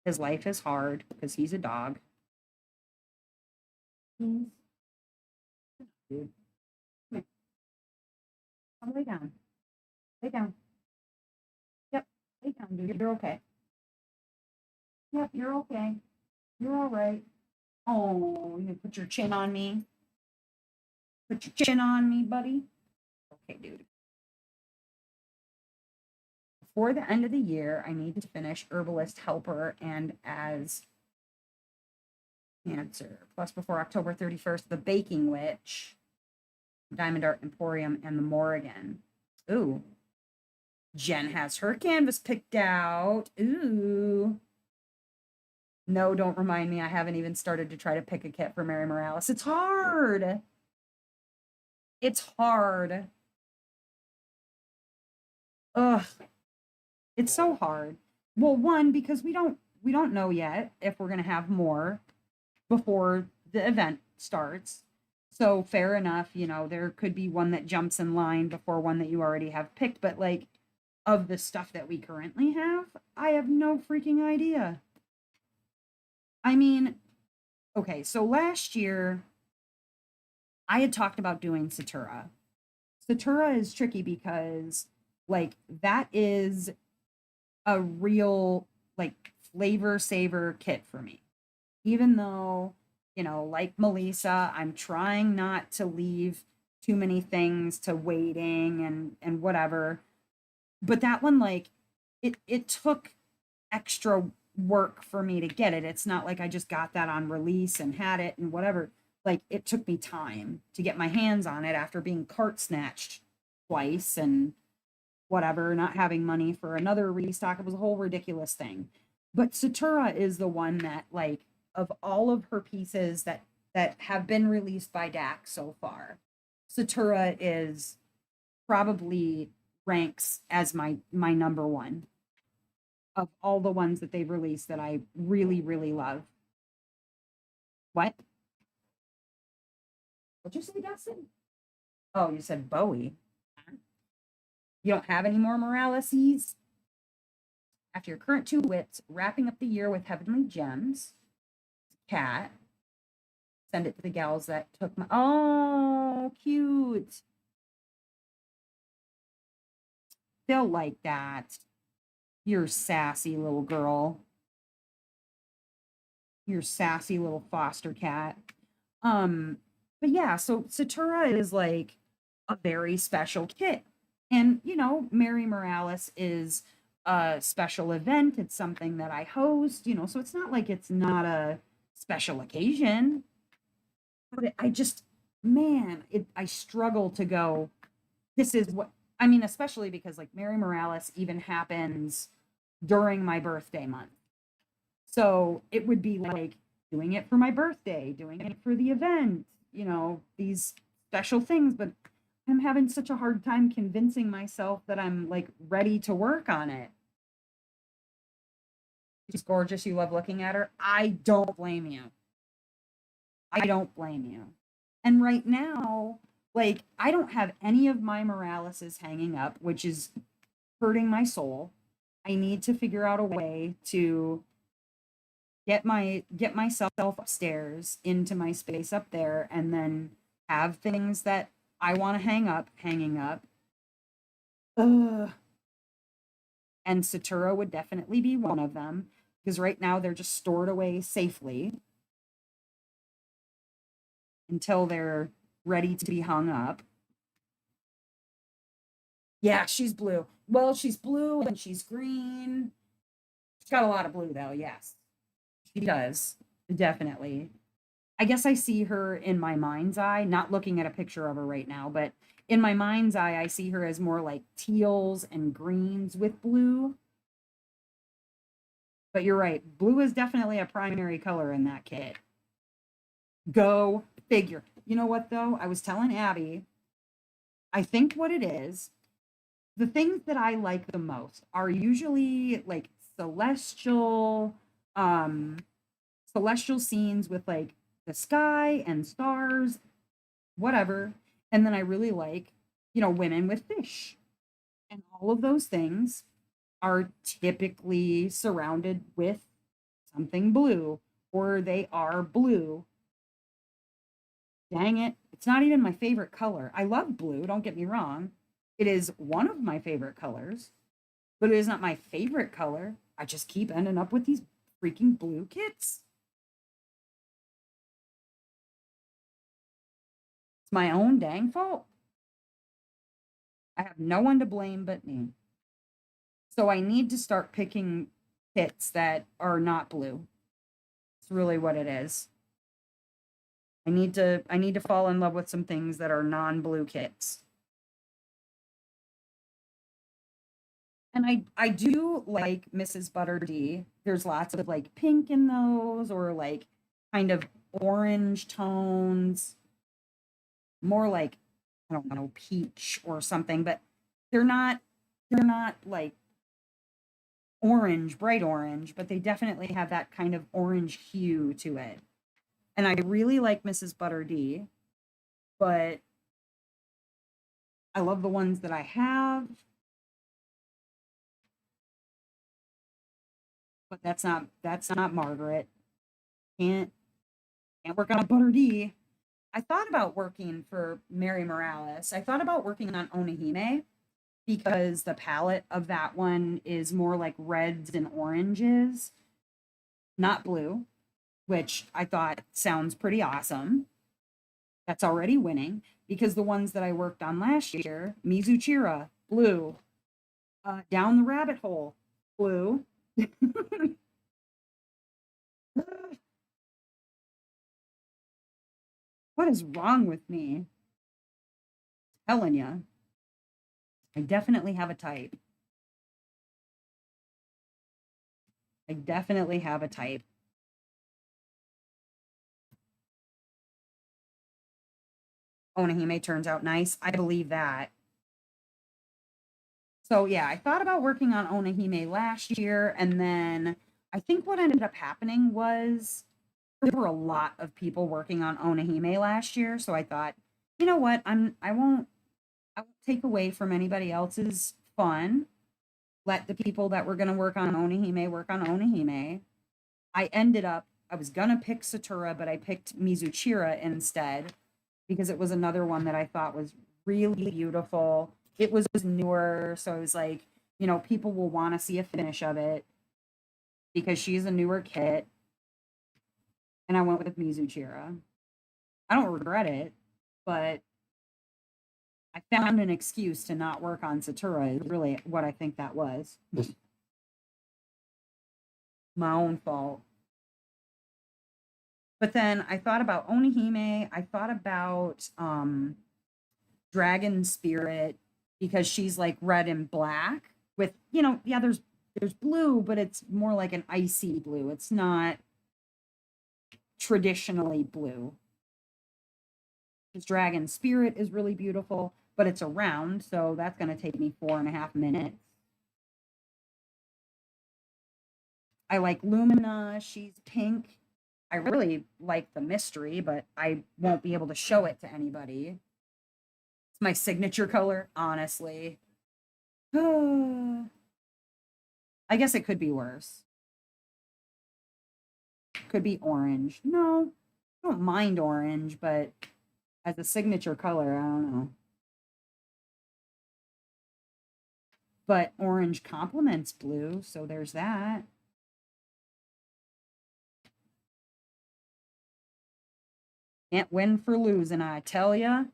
His life is hard because he's a dog. Beans, dude, come here. Come lay down. Lay down. Yep, lay down, dude. You're okay. Yep, you're okay. You're all right. Oh, you put your chin on me. Put your chin on me, buddy. Okay, dude. Before the end of the year, I need to finish Herbalist Helper and as answer. Plus, before October 31st, The Baking Witch, Diamond Art Emporium, and The Morrigan. Ooh. Jen has her canvas picked out. Ooh. No, don't remind me. I haven't even started to try to pick a kit for Mary Morales. It's hard. It's hard. Ugh. It's so hard. Well, one, because we don't know yet if we're gonna have more before the event starts. So fair enough, there could be one that jumps in line before one that you already have picked, but like of the stuff that we currently have, I have no freaking idea. I mean, okay, so last year I had talked about doing Satura. Satura is tricky because like that is a real like flavor saver kit for me. Even though, like Melissa, I'm trying not to leave too many things to waiting and whatever. But that one, like, it took extra work for me to get it. It's not like I just got that on release and had it and whatever. Like it took me time to get my hands on it after being cart snatched twice and whatever, not having money for another restock. It was a whole ridiculous thing. But Satura is the one that, like, of all of her pieces that have been released by DAC so far, Satura is probably ranks as my number one of all the ones that they've released that I really, really love. What? What'd you say, Dustin? Oh, you said Bowie. You don't have any more Moraleses? After your current two wits, wrapping up the year with Heavenly Gems. Cat. Send it to the gals that took my. Oh, cute. They'll like that. You're sassy little girl. You're sassy little foster cat. But yeah, so Satura is like a very special kit. And, Mary Morales is a special event. It's something that I host, so it's not like it's not a special occasion. But I just, man, I struggle to go, this is what, I mean, especially because like Mary Morales even happens during my birthday month. So it would be like doing it for my birthday, doing it for the event, these special things. But I'm having such a hard time convincing myself that I'm like ready to work on it. She's gorgeous. You love looking at her. I don't blame you. I don't blame you. And right now, like, I don't have any of my Moraleses hanging up, which is hurting my soul. I need to figure out a way to get myself upstairs into my space up there and then have things that I want to hanging up. Ugh. And Satura would definitely be one of them because right now they're just stored away safely until they're ready to be hung up. Yeah, she's blue. Well, she's blue and she's green. She's got a lot of blue though, yes. She does. Definitely. I guess I see her in my mind's eye, not looking at a picture of her right now, but in my mind's eye, I see her as more like teals and greens with blue. But you're right. Blue is definitely a primary color in that kit. Go figure. You know what, though? I was telling Abby, I think what it is, the things that I like the most are usually like um, celestial scenes with like the sky and stars, whatever. And then I really like, women with fish. And all of those things are typically surrounded with something blue, or they are blue. Dang it. It's not even my favorite color. I love blue, don't get me wrong. It is one of my favorite colors, but it is not my favorite color. I just keep ending up with these freaking blue kits. It's my own dang fault. I have no one to blame but me. So I need to start picking kits that are not blue. It's really what it is. I need to fall in love with some things that are non-blue kits. And I do like Mrs. Butter D. There's lots of like pink in those or like kind of orange tones, more like I don't know, peach or something, but they're not like orange, bright orange, but they definitely have that kind of orange hue to it. And I really like Mrs. Butter D, but I love the ones that I have, but that's not Margaret. Can't can't work on a Butter D. I thought about working for Mary Morales. I thought about working on Onahime because the palette of that one is more like reds and oranges, not blue, which I thought sounds pretty awesome. That's already winning because the ones that I worked on last year, Mizuchira, blue, Down the Rabbit Hole, blue. What is wrong with me? Telling you, I definitely have a type. I definitely have a type. Onahime turns out nice. I believe that. So yeah, I thought about working on Onahime last year, and then I think what ended up happening was there were a lot of people working on Onahime last year. So I thought, you know what, I won't take away from anybody else's fun. Let the people that were gonna work on Onahime. I was gonna pick Satura, but I picked Mizuchira instead because it was another one that I thought was really beautiful. It was newer, so I was like, people will want to see a finish of it because she's a newer kit, and I went with Mizuchira. I don't regret it, but I found an excuse to not work on Satura is really what I think that was. My own fault. But then I thought about Onihime. I thought about Dragon Spirit because she's like red and black with, yeah, there's there's blue, but it's more like an icy blue. It's not traditionally blue. This dragon spirit is really beautiful, but it's a round, so that's going to take me 4.5 minutes. I like Lumina. She's pink. I really like the mystery, but I won't be able to show it to anybody. It's my signature color, honestly. I guess it could be worse. Could be orange. No, I don't mind orange, but as a signature color, I don't know. But orange complements blue, so there's that. Can't win for losing, I tell ya.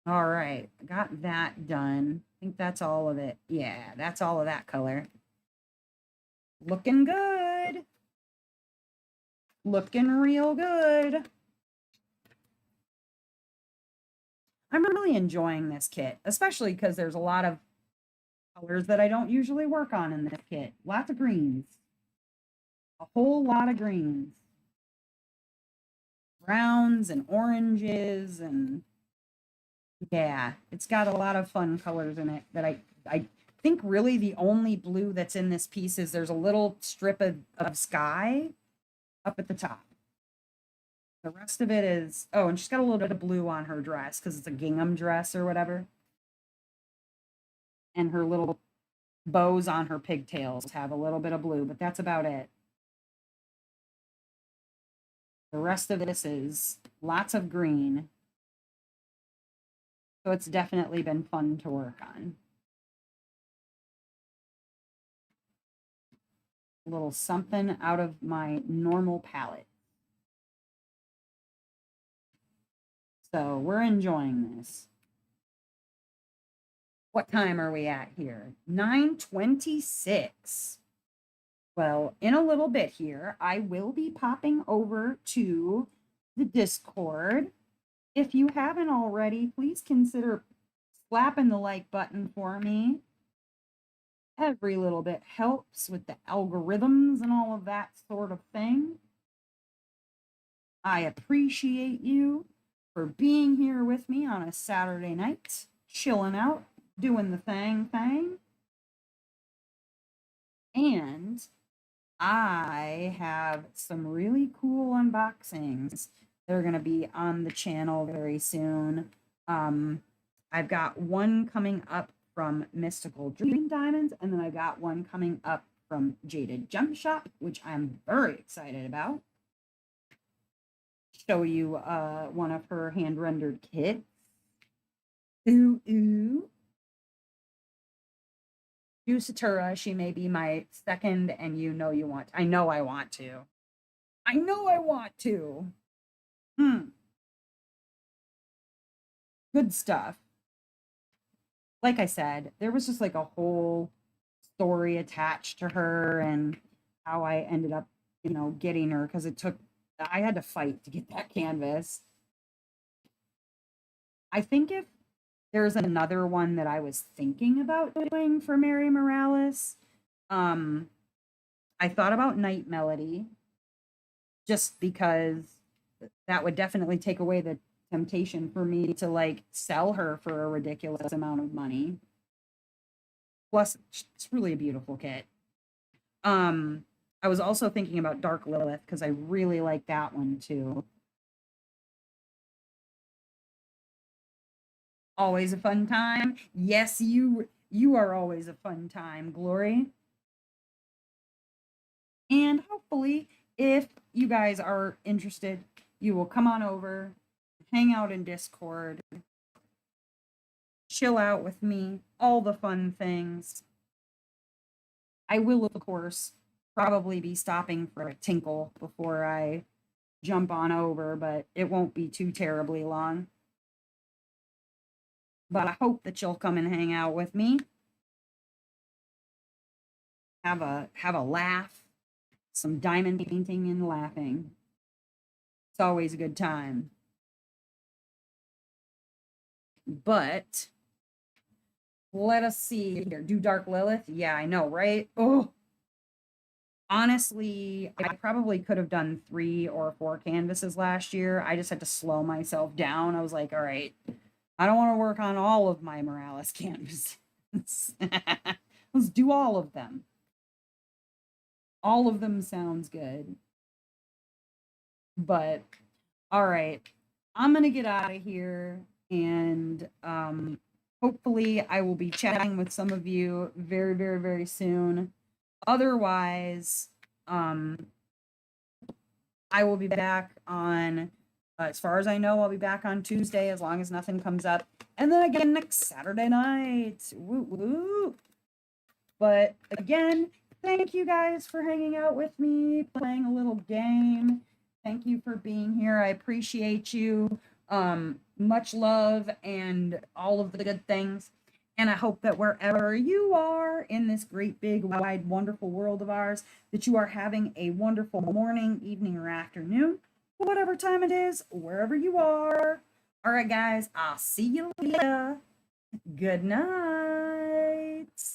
All right, got that done. I think that's all of it. Yeah, that's all of that color. Looking good. Looking real good. I'm really enjoying this kit, especially because there's a lot of colors that I don't usually work on in this kit. Lots of greens. A whole lot of greens. Browns and oranges, and yeah, it's got a lot of fun colors in it that I think really the only blue that's in this piece is there's a little strip of sky up at the top. The rest of it is, oh, and she's got a little bit of blue on her dress because it's a gingham dress or whatever. And her little bows on her pigtails have a little bit of blue, but that's about it. The rest of this is lots of green. So it's definitely been fun to work on. A little something out of my normal palette. So we're enjoying this. What time are we at here? 9:26. Well, in a little bit here, I will be popping over to the Discord. If you haven't already, please consider slapping the like button for me. Every little bit helps with the algorithms and all of that sort of thing. I appreciate you for being here with me on a Saturday night, chilling out, doing the thing. And I have some really cool unboxings. They're going to be on the channel very soon. I've got one coming up from Mystical Dream Diamonds, and then I got one coming up from Jaded Gem Shop, which I'm very excited about. Show you one of her hand-rendered kits. Ooh, ooh. Yusatura, she may be my second, and you know you want. I know I want to. I know I want to. Good stuff. Like I said, there was just like a whole story attached to her and how I ended up, you know, getting her because I had to fight to get that canvas. I think if there's another one that I was thinking about doing for Mary Morales, I thought about Night Melody just because that would definitely take away the temptation for me to like sell her for a ridiculous amount of money. Plus, it's really a beautiful kit. I was also thinking about Dark Lilith because I really like that one too. Always a fun time. Yes, you are always a fun time, Glory. And hopefully, if you guys are interested, you will come on over, hang out in Discord, chill out with me, all the fun things. I will, of course, probably be stopping for a tinkle before I jump on over, but it won't be too terribly long. But I hope that you'll come and hang out with me. Have a laugh, some diamond painting and laughing. It's always a good time. But Let us see here. Do Dark Lilith? Yeah, I know, right? Oh, honestly, I probably could have done 3 or 4 canvases last year. I just had to slow myself down. I was like, all right, I don't want to work on all of my Morales canvases. Let's do all of them. All of them sounds good. But all right, I'm gonna get out of here, and hopefully I will be chatting with some of you very, very, very soon. Otherwise, I will be back on, as far as I know, I'll be back on Tuesday as long as nothing comes up. And then again next Saturday night. Woo woo. But again, thank you guys for hanging out with me, playing a little game. Thank you for being here. I appreciate you. Much love and all of the good things. And I hope that wherever you are in this great, big, wide, wonderful world of ours, that you are having a wonderful morning, evening, or afternoon, whatever time it is, wherever you are. All right, guys, I'll see you later. Good night.